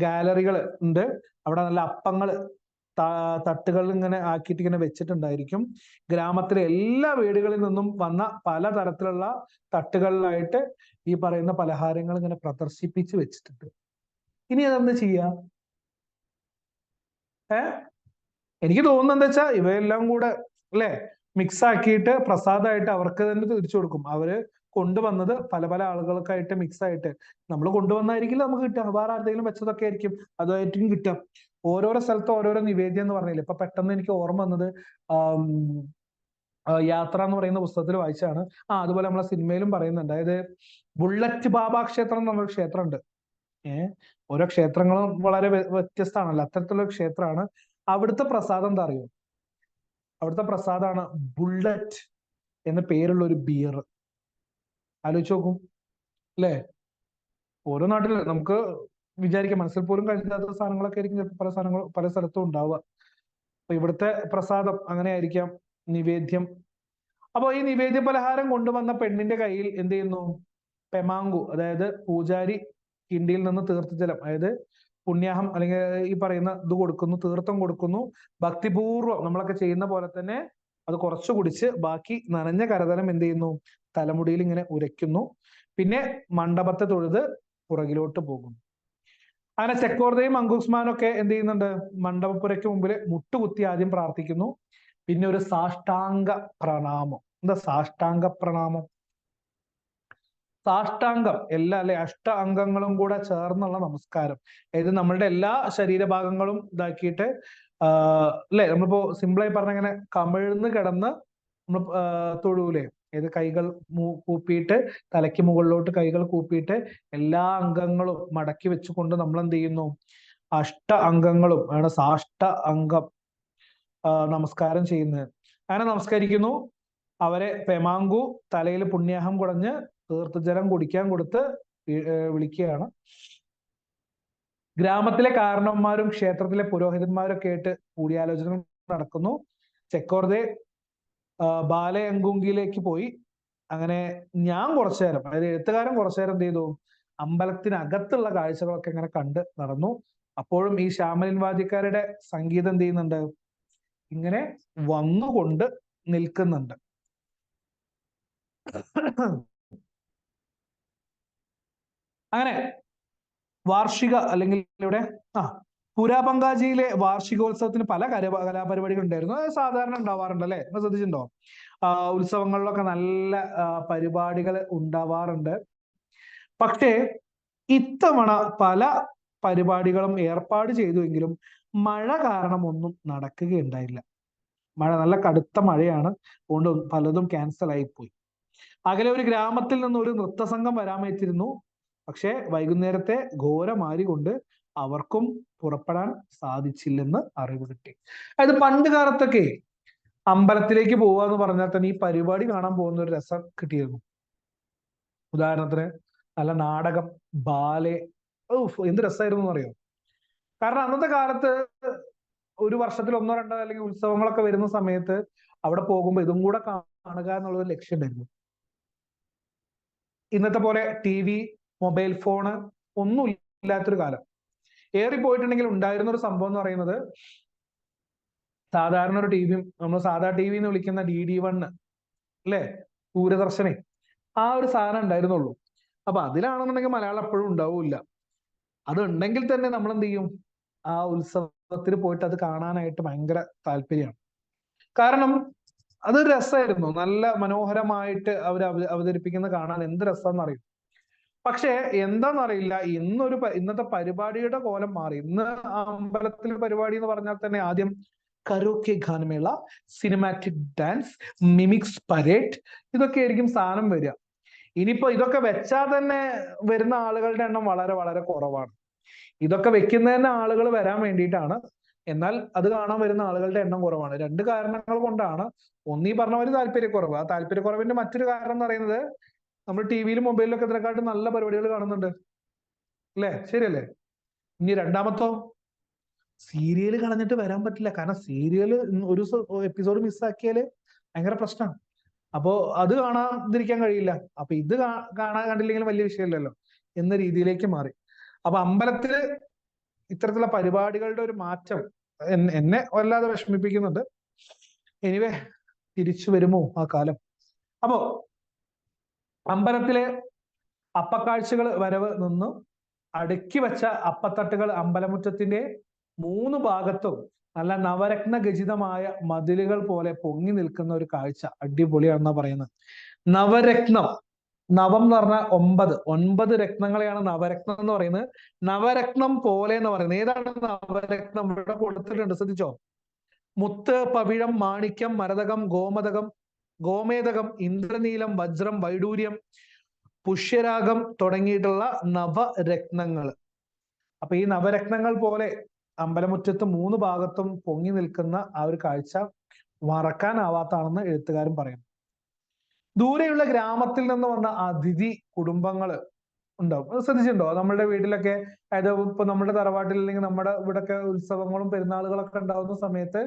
ഗാലറികൾ ഉണ്ട്. അവിടെ നല്ല അപ്പങ്ങൾ തട്ടുകളിൽ ഇങ്ങനെ ആക്കിയിട്ട് ഇങ്ങനെ വെച്ചിട്ടുണ്ടായിരിക്കും. ഗ്രാമത്തിലെ എല്ലാ വീടുകളിൽ നിന്നും വന്ന പലതരത്തിലുള്ള തട്ടുകളിലായിട്ട് ഈ പറയുന്ന പലഹാരങ്ങൾ ഇങ്ങനെ പ്രദർശിപ്പിച്ച് വെച്ചിട്ടുണ്ട്. ഇനി അതെന്ത് ചെയ്യാ? എനിക്ക് തോന്നുന്നത് എന്താ വെച്ചാൽ ഇവയെല്ലാം കൂടെ അല്ലെ മിക്സ് ആക്കിയിട്ട് പ്രസാദമായിട്ട് അവർക്ക് തന്നെ തിരിച്ചു കൊടുക്കും. അവര് കൊണ്ടുവന്നത് പല പല ആളുകൾക്കായിട്ട് മിക്സ് ആയിട്ട്, നമ്മൾ കൊണ്ടുവന്നായിരിക്കില്ല നമുക്ക് കിട്ടുക, വേറെ ആരുടെങ്കിലും വെച്ചതൊക്കെ ആയിരിക്കും അതായിരിക്കും കിട്ടുക. ഓരോരോ സ്ഥലത്ത് ഓരോരോ നിവേദ്യം എന്ന് പറഞ്ഞില്ലേ. ഇപ്പൊ പെട്ടെന്ന് എനിക്ക് ഓർമ്മ വന്നത് യാത്ര എന്ന് പറയുന്ന പുസ്തകത്തിൽ വായിച്ചാണ്. അതുപോലെ നമ്മളെ സിനിമയിലും പറയുന്നുണ്ട്. അതായത് ബുള്ളറ്റ് ബാബ ക്ഷേത്രം എന്ന് പറഞ്ഞൊരു ക്ഷേത്രമുണ്ട്. ഓരോ ക്ഷേത്രങ്ങളും വളരെ വ്യത്യസ്തമാണല്ലോ. അത്തരത്തിലുള്ള ക്ഷേത്രമാണ്. അവിടുത്തെ പ്രസാദം എന്താ അറിയോ? അവിടുത്തെ പ്രസാദമാണ് ബുള്ളറ്റ് എന്ന പേരുള്ള ഒരു ബിയർ. ആലോചിച്ച് നോക്കും അല്ലേ? ഓരോ നാട്ടിൽ നമുക്ക് വിചാരിക്കാം, മനസ്സിൽ പോലും കരുതാത്ത സാധനങ്ങളൊക്കെ ആയിരിക്കും ചിലപ്പോൾ പല സ്ഥലത്തും ഉണ്ടാവുക. അപ്പൊ ഇവിടുത്തെ പ്രസാദം അങ്ങനെ ആയിരിക്കാം, നിവേദ്യം. അപ്പൊ ഈ നിവേദ്യ പലഹാരം കൊണ്ടുവന്ന പെണ്ണിന്റെ കയ്യിൽ എന്ത് ചെയ്യുന്നു? പെമാങ്കു, അതായത് പൂജാരി കിണ്ടിയിൽ നിന്ന് തീർത്ഥജലം, അതായത് പുണ്യാഹം അല്ലെങ്കിൽ ഈ പറയുന്ന ഇത് കൊടുക്കുന്നു, തീർത്ഥം കൊടുക്കുന്നു. ഭക്തിപൂർവ്വം നമ്മളൊക്കെ ചെയ്യുന്ന പോലെ തന്നെ അത് കുറച്ചു കുടിച്ച് ബാക്കി നനഞ്ഞ കരതലം എന്ത് ചെയ്യുന്നു? തലമുടിയിൽ ഇങ്ങനെ ഉരയ്ക്കുന്നു. പിന്നെ മണ്ഡപത്തെ തൊഴുത് പുറകിലോട്ട് പോകുന്നു. അങ്ങനെ ചെക്കോർദയും അങ്കുസ്മാനും ഒക്കെ എന്ത് ചെയ്യുന്നുണ്ട്? മണ്ഡപപ്പുരയ്ക്ക് മുമ്പിൽ മുട്ടുകുത്തി ആദ്യം പ്രാർത്ഥിക്കുന്നു. പിന്നെ ഒരു സാഷ്ടാംഗ പ്രണാമം. എന്താ സാഷ്ടാംഗ പ്രണാമം? സാഷ്ടാംഗം അല്ലെ, അംഗങ്ങളും കൂടെ ചേർന്നുള്ള നമസ്കാരം. അതായത് നമ്മളുടെ എല്ലാ ശരീരഭാഗങ്ങളും ഇതാക്കിയിട്ട് അല്ലെ, നമ്മളിപ്പോ സിമ്പിളായി പറഞ്ഞ ഇങ്ങനെ കമിഴ്ന്ന് കിടന്ന് നമ്മൾ തൊഴൂലേ, ഏത് കൈകൾ കൂപ്പിയിട്ട് തലയ്ക്ക് മുകളിലോട്ട് കൈകൾ കൂപ്പിയിട്ട് എല്ലാ അംഗങ്ങളും മടക്കി വെച്ചുകൊണ്ട് നമ്മൾ എന്ത് ചെയ്യുന്നു? അംഗങ്ങളും ആണ് സാഷ്ട അംഗം നമസ്കാരം ചെയ്യുന്നത്. അങ്ങനെ നമസ്കരിക്കുന്നു. അവരെ പെമാങ്കു തലയിൽ പുണ്യാഹം കുടഞ്ഞ് തീർത്ഥജലം കുടിക്കാൻ കൊടുത്ത് വിളിക്കുകയാണ്. ഗ്രാമത്തിലെ കാരണവന്മാരും ക്ഷേത്രത്തിലെ പുരോഹിതന്മാരൊക്കെ ആയിട്ട് കൂടിയാലോചന നടക്കുന്നു. ചെക്കോർദെ ബാലയങ്കുങ്കിലേക്ക് പോയി. അങ്ങനെ ഞാൻ കുറച്ചു നേരം, അതായത് എഴുത്തുകാരൻ കുറച്ചു നേരം എന്ത് ചെയ്തു? അമ്പലത്തിനകത്തുള്ള കാഴ്ചകളൊക്കെ ഇങ്ങനെ കണ്ട് നടന്നു. അപ്പോഴും ഈ ശ്യാമലിൻ വാദ്യക്കാരുടെ സംഗീതം എന്ത് ചെയ്യുന്നുണ്ട്? ഇങ്ങനെ വന്നുകൊണ്ട് നിൽക്കുന്നുണ്ട്. അങ്ങനെ വാർഷിക അല്ലെങ്കിൽ ഇവിടെ പുരാപങ്കാജിയിലെ വാർഷികോത്സവത്തിന് പല കലാപരിപാടികൾ ഉണ്ടായിരുന്നു. അത് സാധാരണ ഉണ്ടാവാറുണ്ട് അല്ലെ? ശ്രദ്ധിച്ചിട്ടുണ്ടോ? ഉത്സവങ്ങളിലൊക്കെ നല്ല പരിപാടികൾ ഉണ്ടാവാറുണ്ട്. പക്ഷേ ഇത്തവണ പല പരിപാടികളും ഏർപ്പാട് ചെയ്തുവെങ്കിലും മഴ കാരണം ഒന്നും നടക്കുകയുണ്ടായില്ല. മഴ നല്ല കടുത്ത മഴയാണ്, അതുകൊണ്ട് പലതും ക്യാൻസൽ ആയിപ്പോയി. അകലെ ഒരു ഗ്രാമത്തിൽ നിന്ന് ഒരു നൃത്തസംഘം വരാൻ വെച്ചിരുന്നു. പക്ഷെ വൈകുന്നേരത്തെ ഘോരമാരി കൊണ്ട് അവർക്കും പുറപ്പെടാൻ സാധിച്ചില്ലെന്ന് അറിവ് കിട്ടി. അതായത് പണ്ട് കാലത്തൊക്കെ അമ്പലത്തിലേക്ക് പോവുക എന്ന് പറഞ്ഞാൽ തന്നെ ഈ പരിപാടി കാണാൻ പോകുന്ന ഒരു രസം കിട്ടിയിരുന്നു. ഉദാഹരണത്തിന് നല്ല നാടകം, ബാലെ, എന്ത് രസമായിരുന്നു എന്ന് അറിയോ? കാരണം അന്നത്തെ കാലത്ത് ഒരു വർഷത്തിൽ 1 2 അല്ലെങ്കിൽ ഉത്സവങ്ങളൊക്കെ വരുന്ന സമയത്ത് അവിടെ പോകുമ്പോൾ ഇതും കൂടെ കാണുക എന്നുള്ള ഒരു ലക്ഷ്യം ഉണ്ടായിരുന്നു. ഇന്നത്തെ പോലെ TV, മൊബൈൽ ഫോണ് ഒന്നും ഇല്ലാത്തൊരു കാലം. ഏറിപ്പോയിട്ടുണ്ടെങ്കിൽ ഉണ്ടായിരുന്ന ഒരു സംഭവം എന്ന് പറയുന്നത്, സാധാരണ ഒരു ടിവിയും, നമ്മൾ സാധാ TV എന്ന് വിളിക്കുന്ന DD1 അല്ലെ, ദൂരദർശനെ, ആ ഒരു സാധനം ഉണ്ടായിരുന്നുള്ളൂ. അപ്പൊ അതിലാണെന്നുണ്ടെങ്കിൽ മലയാളം എപ്പോഴും ഉണ്ടാവില്ല. അത് ഉണ്ടെങ്കിൽ തന്നെ നമ്മൾ എന്ത് ചെയ്യും? ആ ഉത്സവത്തിൽ പോയിട്ട് അത് കാണാനായിട്ട് ഭയങ്കര താല്പര്യമാണ്. കാരണം അതൊരു രസമായിരുന്നു. നല്ല മനോഹരമായിട്ട് അവർ അവതരിപ്പിക്കുന്ന കാണാൻ എന്ത് രസമെന്ന് അറിയും. പക്ഷെ എന്താണെന്നറിയില്ല, ഇന്നത്തെ പരിപാടിയുടെ കോലം മാറി. ഇന്ന് അമ്പലത്തിലെ പരിപാടി എന്ന് പറഞ്ഞാൽ തന്നെ ആദ്യം കരോക്കെ ഗാനമേള, സിനിമാറ്റിക് ഡാൻസ്, മിമിക്സ് പരേഡ്, ഇതൊക്കെ ആയിരിക്കും സാധനം വരിക. ഇനിയിപ്പോ ഇതൊക്കെ വെച്ചാൽ തന്നെ വരുന്ന ആളുകളുടെ എണ്ണം വളരെ വളരെ കുറവാണ്. ഇതൊക്കെ വെക്കുന്നതിന് ആളുകൾ വരാൻ വേണ്ടിയിട്ടാണ്, എന്നാൽ അത് കാണാൻ വരുന്ന ആളുകളുടെ എണ്ണം കുറവാണ്. 2 കാരണങ്ങൾ കൊണ്ടാണ്. ഒന്നീ പറഞ്ഞ ഒരു താല്പര്യക്കുറവ്. ആ താല്പര്യക്കുറവിന്റെ മറ്റൊരു കാരണം എന്ന് പറയുന്നത്, നമ്മൾ ടിവിയിലും മൊബൈലിലൊക്കെ ഇതിനെക്കാട്ടും നല്ല പരിപാടികൾ കാണുന്നുണ്ട് അല്ലേ? ശരിയല്ലേ? ഇനി രണ്ടാമത്തോ, സീരിയൽ കളഞ്ഞിട്ട് വരാൻ പറ്റില്ല. കാരണം സീരിയൽ ഒരു എപ്പിസോഡ് മിസ്സാക്കിയാല് ഭയങ്കര പ്രശ്നമാണ്. അപ്പോ അത് കാണാതിരിക്കാൻ കഴിയില്ല. അപ്പൊ ഇത് കണ്ടില്ലെങ്കിലും വലിയ വിഷയമില്ലല്ലോ എന്ന രീതിയിലേക്ക് മാറി. അപ്പൊ അമ്പലത്തില് ഇത്തരത്തിലുള്ള പരിപാടികളുടെ ഒരു മാറ്റം എന്നെ വല്ലാതെ വിഷമിപ്പിക്കുന്നുണ്ട്. എനിവേ, തിരിച്ചു വരുമോ ആ കാലം? അപ്പോ അമ്പലത്തിലെ അപ്പക്കാഴ്ചകൾ വരവ് നിന്ന് അടുക്കി വെച്ച അപ്പത്തട്ടുകൾ അമ്പലമുറ്റത്തിന്റെ 3 ഭാഗത്തും നല്ല നവരത്ന ഖചിതമായ മതിലുകൾ പോലെ പൊങ്ങി നിൽക്കുന്ന ഒരു കാഴ്ച അടിപൊളിയാണെന്നാ പറയുന്നത്. നവരത്നം, നവം എന്ന് പറഞ്ഞാൽ 9 രത്നങ്ങളെയാണ് നവരത്നം എന്ന് പറയുന്നത്. നവരത്നം പോലെ എന്ന് പറയുന്നത് ഏതാണ്? നവരത്നം ഇവിടെ കൊടുത്തിട്ടുണ്ട്, ശ്രദ്ധിച്ചോ? മുത്ത്, പവിഴം, മാണിക്യം, മരതകം, ഗോമേതകം, ഇന്ദ്രനീലം, വജ്രം, വൈഡൂര്യം, പുഷ്യരാഗം തുടങ്ങിയിട്ടുള്ള നവരത്നങ്ങൾ. അപ്പൊ ഈ നവരത്നങ്ങൾ പോലെ അമ്പലമുറ്റത്ത് 3 ഭാഗത്തും പൊങ്ങി നിൽക്കുന്ന ആ ഒരു കാഴ്ച മറക്കാനാവാത്താണെന്ന് എഴുത്തുകാരൻ പറയുന്നു. ദൂരെയുള്ള ഗ്രാമത്തിൽ നിന്ന് വന്ന അതിഥി കുടുംബങ്ങൾ ഉണ്ടാവും. അത് ശ്രദ്ധിച്ചിട്ടുണ്ടോ? നമ്മുടെ വീട്ടിലൊക്കെ, അതായത് ഇപ്പൊ നമ്മുടെ തറവാട്ടിൽ അല്ലെങ്കിൽ നമ്മുടെ ഇവിടെയൊക്കെ ഉത്സവങ്ങളും പെരുന്നാളുകളൊക്കെ ഉണ്ടാവുന്ന സമയത്ത്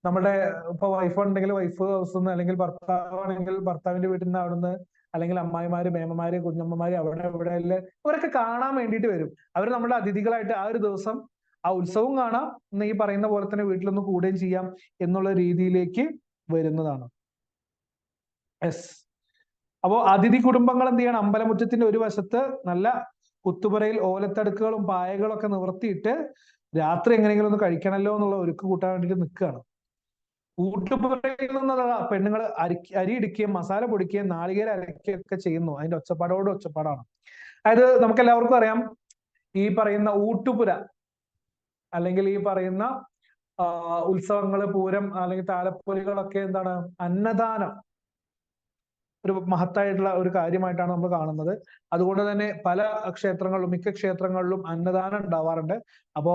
നമ്മുടെ ഇപ്പൊ വൈഫ് ഉണ്ടെങ്കിൽ വൈഫ് ഹൗസ് നിന്ന്, അല്ലെങ്കിൽ ഭർത്താവാണെങ്കിൽ ഭർത്താവിന്റെ വീട്ടിൽ നിന്ന്, അവിടുന്ന്, അല്ലെങ്കിൽ അമ്മായിമാര്, മേമമാര്, കുഞ്ഞമ്മമാര് അവിടെ ഇവിടെ എല്ലാം ഇവരൊക്കെ കാണാൻ വേണ്ടിയിട്ട് വരും. അവർ നമ്മുടെ അതിഥികളായിട്ട് ആ ഒരു ദിവസം ആ ഉത്സവം കാണാം, എന്ന് ഈ പറയുന്ന പോലെ തന്നെ വീട്ടിലൊന്ന് കൂടുകയും ചെയ്യാം എന്നുള്ള രീതിയിലേക്ക് വരുന്നതാണ്. യെസ്. അപ്പോ അതിഥി കുടുംബങ്ങൾ എന്ത് ചെയ്യണം? അമ്പലമുറ്റത്തിന്റെ ഒരു വശത്ത് നല്ല കുത്തുപുരയിൽ ഓലത്തടുക്കുകളും പായകളും ഒക്കെ നിവർത്തിയിട്ട് രാത്രി എങ്ങനെയെങ്കിലും ഒന്ന് കഴിക്കണമല്ലോ എന്നുള്ള ഒരുക്ക് കൂട്ടാൻ വേണ്ടിയിട്ട് നിൽക്കുകയാണ്. ഊട്ടുപുരയിൽ നിന്നുള്ള പെണ്ണുങ്ങൾ അരി ഇടിക്കുകയും മസാല പൊടിക്കുകയും നാളികേരം അരയ്ക്കുകയും ഒക്കെ ചെയ്യുന്നു. അതിന്റെ ഒച്ചപ്പാടോട് ഒച്ചപ്പാടാണ്. അതായത് നമുക്ക് എല്ലാവർക്കും അറിയാം, ഈ പറയുന്ന ഊട്ടുപുര അല്ലെങ്കിൽ ഈ പറയുന്ന ഉത്സവങ്ങള്, പൂരം അല്ലെങ്കിൽ താലപ്പൊലികളൊക്കെ എന്താണ്? അന്നദാനം ഒരു മഹത്തായിട്ടുള്ള ഒരു കാര്യമായിട്ടാണ് നമ്മൾ കാണുന്നത്. അതുകൊണ്ട് തന്നെ പല ക്ഷേത്രങ്ങളിലും, മിക്ക ക്ഷേത്രങ്ങളിലും അന്നദാനം ഉണ്ടാവാറുണ്ട്. അപ്പോ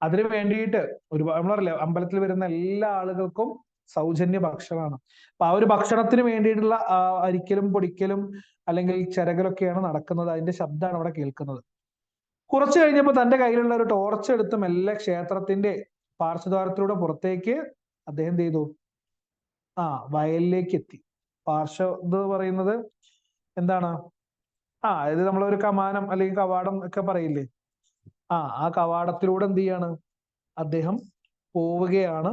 അതിനു വേണ്ടിയിട്ട് ഒരുപാട്, നമ്മളറിയില്ല, അമ്പലത്തിൽ വരുന്ന എല്ലാ ആളുകൾക്കും സൗജന്യ ഭക്ഷണമാണ്. അപ്പൊ ആ ഒരു ഭക്ഷണത്തിന് വേണ്ടിയിട്ടുള്ള അരിക്കലും പൊടിക്കലും അല്ലെങ്കിൽ ചിരകലൊക്കെയാണ് നടക്കുന്നത്. അതിന്റെ ശബ്ദമാണ് അവിടെ കേൾക്കുന്നത്. കുറച്ചു കഴിഞ്ഞപ്പോൾ തന്റെ കയ്യിലുള്ള ഒരു ടോർച്ച് എടുത്ത് മെല്ലെ ക്ഷേത്രത്തിന്റെ പാർശ്വദ്വാരത്തിലൂടെ പുറത്തേക്ക് അദ്ദേഹം ചെയ്തു, വയലിലേക്ക് എത്തി. പാർശ്വ പറയുന്നത് എന്താണ്? ഇത് നമ്മളൊരു കമാനം അല്ലെങ്കിൽ കവാടം ഒക്കെ പറയില്ലേ? ആ കവാടത്തിലൂടെ എന്ത് ചെയ്യാണ്? അദ്ദേഹം പോവുകയാണ്.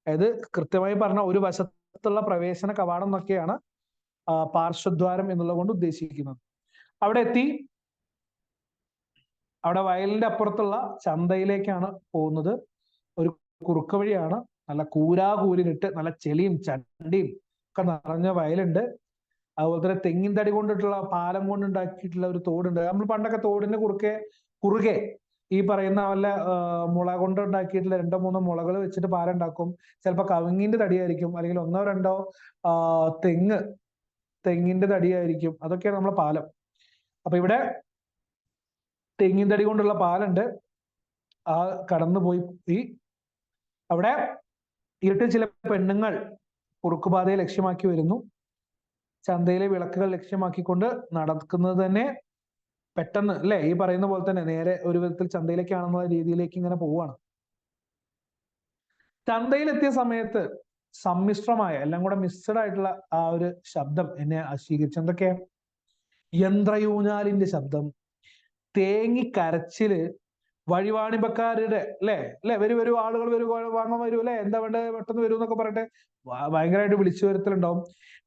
അതായത് കൃത്യമായി പറഞ്ഞ ഒരു വശത്തുള്ള പ്രവേശന കവാടം എന്നൊക്കെയാണ് പാർശ്വദ്വാരം എന്നുള്ളത് കൊണ്ട് ഉദ്ദേശിക്കുന്നത്. അവിടെ എത്തി. അവിടെ വയലിന്റെ അപ്പുറത്തുള്ള ചന്തയിലേക്കാണ് പോകുന്നത്. ഒരു കുറുക്ക് വഴിയാണ്. നല്ല കൂരിട്ട് നല്ല ചെളിയും ചണ്ടിയും ഒക്കെ നിറഞ്ഞ വയലുണ്ട്. അതുപോലെ തന്നെ തെങ്ങിൻ തടി കൊണ്ടിട്ടുള്ള പാലം കൊണ്ടുണ്ടാക്കിയിട്ടുള്ള ഒരു തോടുണ്ട്. നമ്മൾ പണ്ടൊക്കെ തോടിന്റെ കുറുകെ ഈ പറയുന്ന വല്ല മുള കൊണ്ട് ഉണ്ടാക്കിയിട്ടുള്ള 2-3 മുളകൾ വെച്ചിട്ട് പാലം ഉണ്ടാക്കും. ചിലപ്പോൾ കവുങ്ങിന്റെ തടിയായിരിക്കും, അല്ലെങ്കിൽ 1-2 തെങ്ങിന്റെ തടിയായിരിക്കും. അതൊക്കെയാണ് നമ്മളെ പാലം. അപ്പൊ ഇവിടെ തെങ്ങിൻ തടി കൊണ്ടുള്ള പാലുണ്ട്. കടന്നുപോയി അവിടെ ഇരുട്ടിൽ ചില പെണ്ണുങ്ങൾ കുറുക്കുപാതയെ ലക്ഷ്യമാക്കി വരുന്നു. ചന്തയിലെ വിളക്കുകൾ ലക്ഷ്യമാക്കിക്കൊണ്ട് നടക്കുന്നത് തന്നെ പെട്ടെന്ന്, അല്ലെ, ഈ പറയുന്ന പോലെ തന്നെ നേരെ ഒരു വിധത്തിൽ ചന്തയിലേക്കാണെന്നുള്ള രീതിയിലേക്ക് ഇങ്ങനെ പോവാണ്. ചന്തയിലെത്തിയ സമയത്ത് സമ്മിശ്രമായ, എല്ലാം കൂടെ മിക്സഡ് ആയിട്ടുള്ള ആ ഒരു ശബ്ദം എന്നെ ആശീകരിച്ചു. എന്തൊക്കെയാ? യന്ത്രയൂഞ്ഞാലിന്റെ ശബ്ദം, തേങ്ങിക്കരച്ചില്, വഴിവാണിപ്പക്കാരുടെ വരൂ ആളുകൾ വരൂ, വാങ്ങാൻ വരൂ, എന്താ വേണ്ടത്, പെട്ടെന്ന് വരൂ എന്നൊക്കെ പറഞ്ഞിട്ട് ഭയങ്കരമായിട്ട് വിളിച്ചു വരുത്തലുണ്ടാവും.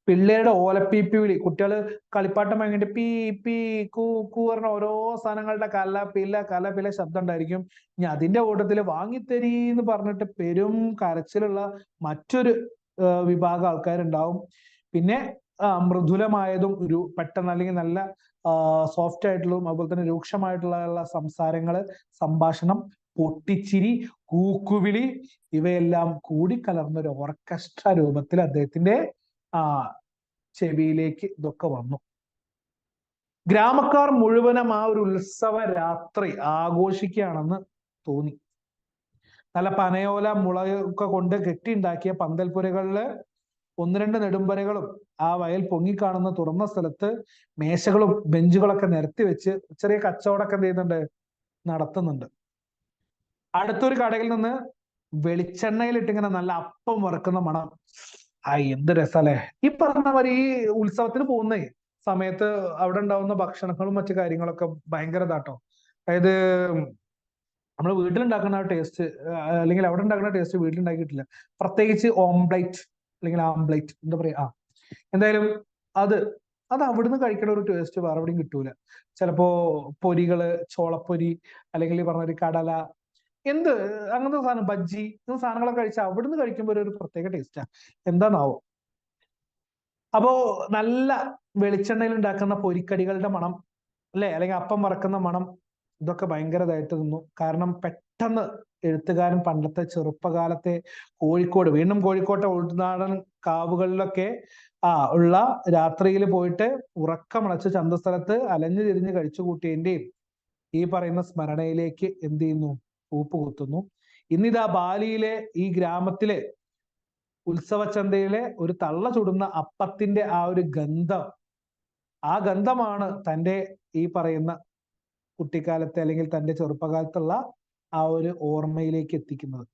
പിള്ളേരുടെ ഓലപ്പീപ്പി വിളി, കുട്ടികള് കളിപ്പാട്ടം വാങ്ങിയിട്ട് പീ പീ കൂ കൂ പറഞ്ഞ ഓരോ സാധനങ്ങളുടെ കല ശബ്ദം ഉണ്ടായിരിക്കും. ഇനി അതിന്റെ കൂട്ടത്തില് വാങ്ങിത്തരീന്ന് പറഞ്ഞിട്ട് പെരും കരച്ചിലുള്ള മറ്റൊരു വിഭാഗം ആൾക്കാരുണ്ടാവും. പിന്നെ മൃദുലമായതും പെട്ടെന്ന് അല്ലെങ്കിൽ നല്ല സോഫ്റ്റ് ആയിട്ടുള്ളതും അതുപോലെ തന്നെ രൂക്ഷമായിട്ടുള്ള സംസാരങ്ങള്, സംഭാഷണം, പൊട്ടിച്ചിരി, കൂക്കുവിളി, ഇവയെല്ലാം കൂടിക്കലർന്ന ഒരു ഓർക്കസ്ട്ര രൂപത്തിൽ അദ്ദേഹത്തിന്റെ ചെവിയിലേക്ക് ഇതൊക്കെ വന്നു. ഗ്രാമക്കാർ മുഴുവനും ആ ഒരു ഉത്സവ രാത്രി ആഘോഷിക്കുകയാണെന്ന് തോന്നി. നല്ല പനയോല മുളയൊക്കെ കൊണ്ട് കെട്ടിയുണ്ടാക്കിയ പന്തൽപ്പുരകളില് 1-2 നെടുമ്പരകളും ആ വയൽ പൊങ്ങിക്കാണുന്ന തുറന്ന സ്ഥലത്ത് മേശകളും ബെഞ്ചുകളൊക്കെ നിരത്തി വെച്ച് ചെറിയ കച്ചവടമൊക്കെ എന്ത് ചെയ്യുന്നുണ്ട്? നടത്തുന്നുണ്ട്. അടുത്തൊരു കടയിൽ നിന്ന് വെളിച്ചെണ്ണയിലിട്ട് ഇങ്ങനെ നല്ല അപ്പം വറുക്കുന്ന മണം. എന്ത് രസല്ലേ! ഈ പറഞ്ഞ മാതിരി ഈ ഉത്സവത്തിന് പോകുന്ന സമയത്ത് അവിടെ ഉണ്ടാവുന്ന ഭക്ഷണങ്ങളും മറ്റു കാര്യങ്ങളൊക്കെ ഭയങ്കര ഇതാട്ടോ. അതായത് നമ്മൾ വീട്ടിലുണ്ടാക്കുന്ന ടേസ്റ്റ് അല്ലെങ്കിൽ അവിടെ ഉണ്ടാക്കുന്ന ടേസ്റ്റ് വീട്ടിലുണ്ടാക്കിയിട്ടില്ല. പ്രത്യേകിച്ച് ഓംപ്ലേറ്റ് അല്ലെങ്കിൽ ആംപ്ലേറ്റ് എന്താ പറയാ, എന്തായാലും അത് അവിടുന്ന് കഴിക്കുന്ന ഒരു ടേസ്റ്റ് വേറെ എവിടെയും കിട്ടൂല. ചിലപ്പോ പൊരികള്, ചോളപ്പൊരി, അല്ലെങ്കിൽ ഈ പറഞ്ഞ ഒരു കടല, അങ്ങനത്തെ സാധനം, ബജ്ജി, ഇങ്ങനത്തെ സാധനങ്ങളൊക്കെ കഴിച്ചാൽ അവിടുന്ന് കഴിക്കുമ്പോൾ ഒരു പ്രത്യേക ടേസ്റ്റാ. എന്താന്നാവോ. അപ്പോ നല്ല വെളിച്ചെണ്ണയിൽ ഉണ്ടാക്കുന്ന പൊരിക്കടികളുടെ മണം, അല്ലെങ്കിൽ അപ്പം വറക്കുന്ന മണം, ഇതൊക്കെ ഭയങ്കരതായിട്ട് നിന്നു. കാരണം പെട്ടെന്ന് എഴുത്തുകാരൻ പണ്ടത്തെ ചെറുപ്പകാലത്തെ കോഴിക്കോട്, വീണ്ടും കോഴിക്കോട്ടെ ഉൾനാടൻ കാവുകളിലൊക്കെ ഉള്ള രാത്രിയിൽ പോയിട്ട് ഉറക്കമടച്ച് ചന്തസ്ഥലത്ത് അലഞ്ഞു തിരിഞ്ഞ് കഴിച്ചു കൂട്ടിയതിന്റെയും ഈ പറയുന്ന സ്മരണയിലേക്ക് എന്ത് ചെയ്യുന്നു? പൂപ്പ് കുത്തുന്നു. ഇന്നിതാ ബാലിയിലെ ഈ ഗ്രാമത്തിലെ ഉത്സവച്ചന്തയിലെ ഒരു തള്ള ചുടുന്ന അപ്പത്തിന്റെ ആ ഒരു ഗന്ധം, ആ ഗന്ധമാണ് തൻ്റെ ഈ പറയുന്ന കുട്ടിക്കാലത്തെ അല്ലെങ്കിൽ തൻ്റെ ചെറുപ്പകാലത്തുള്ള ആ ഒരു ഓർമ്മയിലേക്ക് എത്തിക്കുന്നത്.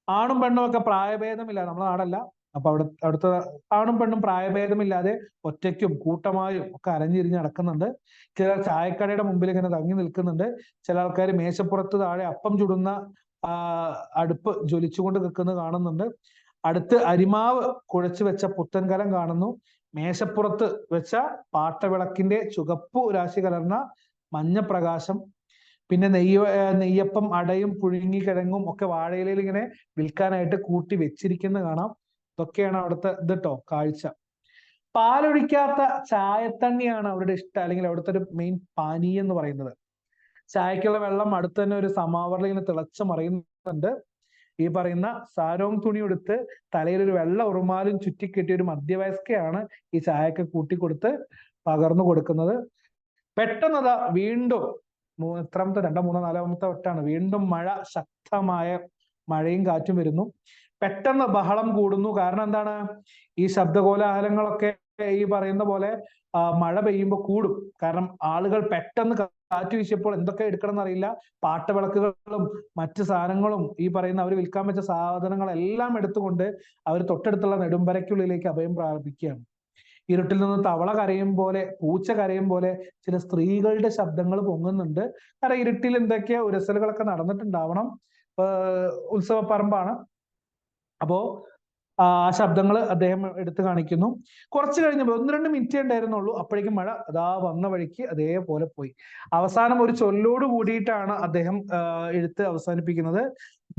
ആണും പെണ്ണും ഒക്കെ പ്രായഭേദമില്ല, നമ്മുടെ നാടല്ല, അപ്പൊ അവിടുത്തെ ആണും പെണ്ണും പ്രായഭേദമില്ലാതെ ഒറ്റയ്ക്കും കൂട്ടമായും ഒക്കെ അലഞ്ഞിരിഞ്ഞ് നടക്കുന്നുണ്ട്. ചിലർ ചായക്കടയുടെ മുമ്പിൽ ഇങ്ങനെ തങ്ങി നിൽക്കുന്നുണ്ട്. ചില ആൾക്കാർ മേശപ്പുറത്ത് താഴെ അപ്പം ചുടുന്ന അടുപ്പ് ജ്വലിച്ചുകൊണ്ട് നിൽക്കുന്നത് കാണുന്നുണ്ട്. അടുത്ത് അരിമാവ് കുഴച്ചു വെച്ച പുത്തൻ കലം കാണുന്നു. മേശപ്പുറത്ത് വെച്ച പാട്ടവിളക്കിന്റെ ചുവപ്പു രാശി കലർന്ന മഞ്ഞപ്രകാശം. പിന്നെ നെയ്യപ്പം, അടയും പുഴുങ്ങിക്കിഴങ്ങും ഒക്കെ വാഴയിലയിൽ ഇങ്ങനെ വിൽക്കാനായിട്ട് കൂട്ടി വെച്ചിരിക്കുന്നത് കാണാം. ഇതൊക്കെയാണ് അവിടുത്തെ ഇതിട്ടോ കാഴ്ച. പാലൊഴിക്കാത്ത ചായത്തണ്ണിയാണ് അവരുടെ ഇഷ്ടം, അല്ലെങ്കിൽ അവിടുത്തെ ഒരു മെയിൻ പാനീയം എന്ന് പറയുന്നത്. ചായക്കുള്ള വെള്ളം അടുത്ത് തന്നെ ഒരു സമാവറിൽ ഇങ്ങനെ തിളച്ച് മറിയുന്നുണ്ട്. ഈ പറയുന്ന സാരോങ് തുണി എടുത്ത് തലയിൽ ഒരു വെള്ള ഉറുമാലും ചുറ്റിക്കെട്ടിയ ഒരു മധ്യവയസ്കയാണ് ഈ ചായക്ക് കൂട്ടിക്കൊടുത്ത് പകർന്നു കൊടുക്കുന്നത്. പെട്ടെന്നതാ വീണ്ടും എത്രാമത്തെ 2, 3, 4 വട്ടാണ് വീണ്ടും മഴ, ശക്തമായ മഴയും കാറ്റും വരുന്നു. പെട്ടെന്ന് ബഹളം കൂടുന്നു. കാരണം എന്താണ്? ഈ ശബ്ദകോലാഹലങ്ങളൊക്കെ ഈ പറയുന്ന പോലെ മഴ പെയ്യുമ്പോൾ കൂടും. കാരണം ആളുകൾ പെട്ടെന്ന് കാറ്റ് വീശിയപ്പോൾ എന്തൊക്കെ എടുക്കണം എന്നറിയില്ല, പാട്ടവിളക്കുകളും മറ്റു സാധനങ്ങളും ഈ പറയുന്ന അവർ വിൽക്കാൻ വെച്ച സാധനങ്ങളെല്ലാം എടുത്തുകൊണ്ട് അവർ തൊട്ടടുത്തുള്ള നെടുമ്പരയ്ക്കുള്ളിലേക്ക് അഭയം പ്രാപിക്കുകയാണ്. ഇരുട്ടിൽ നിന്ന് തവള കരയും പോലെ, പൂച്ച കരയും പോലെ ചില സ്ത്രീകളുടെ ശബ്ദങ്ങൾ പൊങ്ങുന്നുണ്ട്. കാരണം ഇരുട്ടിൽ എന്തൊക്കെയോ ഉരസലുകളൊക്കെ നടന്നിട്ടുണ്ടാവണം. ഉത്സവപ്പറമ്പാണ്. അപ്പോ ആ ശബ്ദങ്ങൾ അദ്ദേഹം എടുത്തു കാണിക്കുന്നു. കുറച്ച് കഴിഞ്ഞപ്പോൾ 1-2 മിനിറ്റ് ഉണ്ടായിരുന്നുള്ളൂ, അപ്പോഴേക്കും മഴ അതാ വന്ന വഴിക്ക് അതേപോലെ പോയി. അവസാനം ഒരു ചൊല്ലോട് കൂടിയിട്ടാണ് അദ്ദേഹം എഴുത്ത് അവസാനിപ്പിക്കുന്നത്.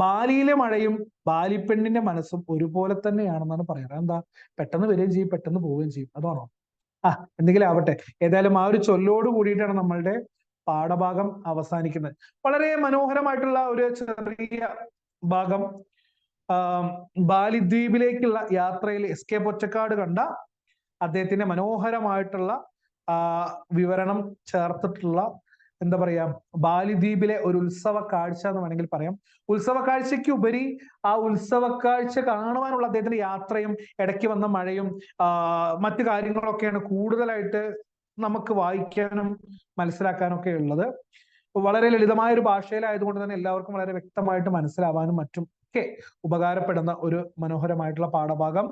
ബാലിയിലെ മഴയും ബാലിപ്പെണ്ണിന്റെ മനസ്സും ഒരുപോലെ തന്നെയാണെന്നാണ് പറയുന്നത്. എന്താ? പെട്ടെന്ന് വരികയും ചെയ്യും, പെട്ടെന്ന് പോവുകയും ചെയ്യും. അതാണോ? എന്തെങ്കിലും ആവട്ടെ. ഏതായാലും ആ ഒരു ചൊല്ലോട് കൂടിയിട്ടാണ് നമ്മളുടെ പാഠഭാഗം അവസാനിക്കുന്നത്. വളരെ മനോഹരമായിട്ടുള്ള ഒരു ചെറിയ ഭാഗം. ബാലിദ്വീപിലേക്കുള്ള യാത്രയിൽ SK പൊറ്റക്കാട് കണ്ട അദ്ദേഹത്തിന്റെ മനോഹരമായിട്ടുള്ള വിവരണം ചേർത്തിട്ടുള്ള, എന്താ പറയാ, ബാലിദ്വീപിലെ ഒരു ഉത്സവ കാഴ്ച എന്ന് വേണമെങ്കിൽ പറയാം. ഉത്സവ കാഴ്ചയ്ക്ക് ഉപരി ആ ഉത്സവ കാഴ്ച കാണുവാനുള്ള അദ്ദേഹത്തിന്റെ യാത്രയും ഇടയ്ക്ക് വന്ന മഴയും മറ്റു കാര്യങ്ങളൊക്കെയാണ് കൂടുതലായിട്ട് നമുക്ക് വായിക്കാനും മനസ്സിലാക്കാനും ഒക്കെ ഉള്ളത്. വളരെ ലളിതമായ ഒരു ഭാഷയിലായതുകൊണ്ട് തന്നെ എല്ലാവർക്കും വളരെ വ്യക്തമായിട്ട് മനസ്സിലാവാനും മറ്റും ഒക്കെ ഉപകാരപ്പെടുന്ന ഒരു മനോഹരമായിട്ടുള്ള പാഠഭാഗം.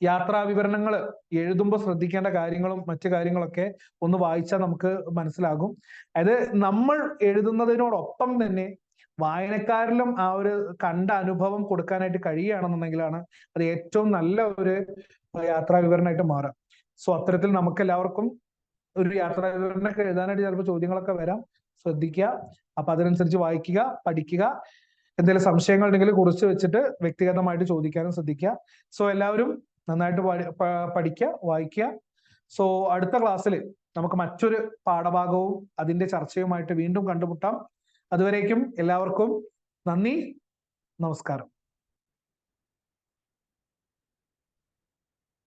യാത്രാ വിവരണങ്ങൾ എഴുതുമ്പോൾ ശ്രദ്ധിക്കേണ്ട കാര്യങ്ങളും മറ്റു കാര്യങ്ങളൊക്കെ ഒന്ന് വായിച്ചാൽ നമുക്ക് മനസ്സിലാകും. അതായത് നമ്മൾ എഴുതുന്നതിനോടൊപ്പം തന്നെ വായനക്കാരിലും ആ ഒരു കണ്ട അനുഭവം കൊടുക്കാനായിട്ട് കഴിയുകയാണെന്നുണ്ടെങ്കിലാണ് അത് ഏറ്റവും നല്ല ഒരു യാത്രാ വിവരണമായിട്ട് മാറുക. സോ അത്തരത്തിൽ നമുക്ക് എല്ലാവർക്കും ഒരു യാത്രാ വിവരണമൊക്കെ എഴുതാനായിട്ട് ചിലപ്പോൾ ചോദ്യങ്ങളൊക്കെ വരാം. ശ്രദ്ധിക്കുക. അപ്പൊ അതിനനുസരിച്ച് വായിക്കുക, പഠിക്കുക. എന്തെങ്കിലും സംശയങ്ങൾ ഉണ്ടെങ്കിൽ കുറിച്ച് വെച്ചിട്ട് വ്യക്തിഗതമായിട്ട് ചോദിക്കാനും ശ്രദ്ധിക്കുക. സോ എല്ലാവരും നന്നായിട്ട് പഠിക്കുക, വായിക്കുക. സോ അടുത്ത ക്ലാസ്സിൽ നമുക്ക് മറ്റൊരു പാഠഭാഗവും അതിന്റെ ചർച്ചയുമായിട്ട് വീണ്ടും കണ്ടുമുട്ടാം. അതുവരേക്കും എല്ലാവർക്കും നന്ദി, നമസ്കാരം.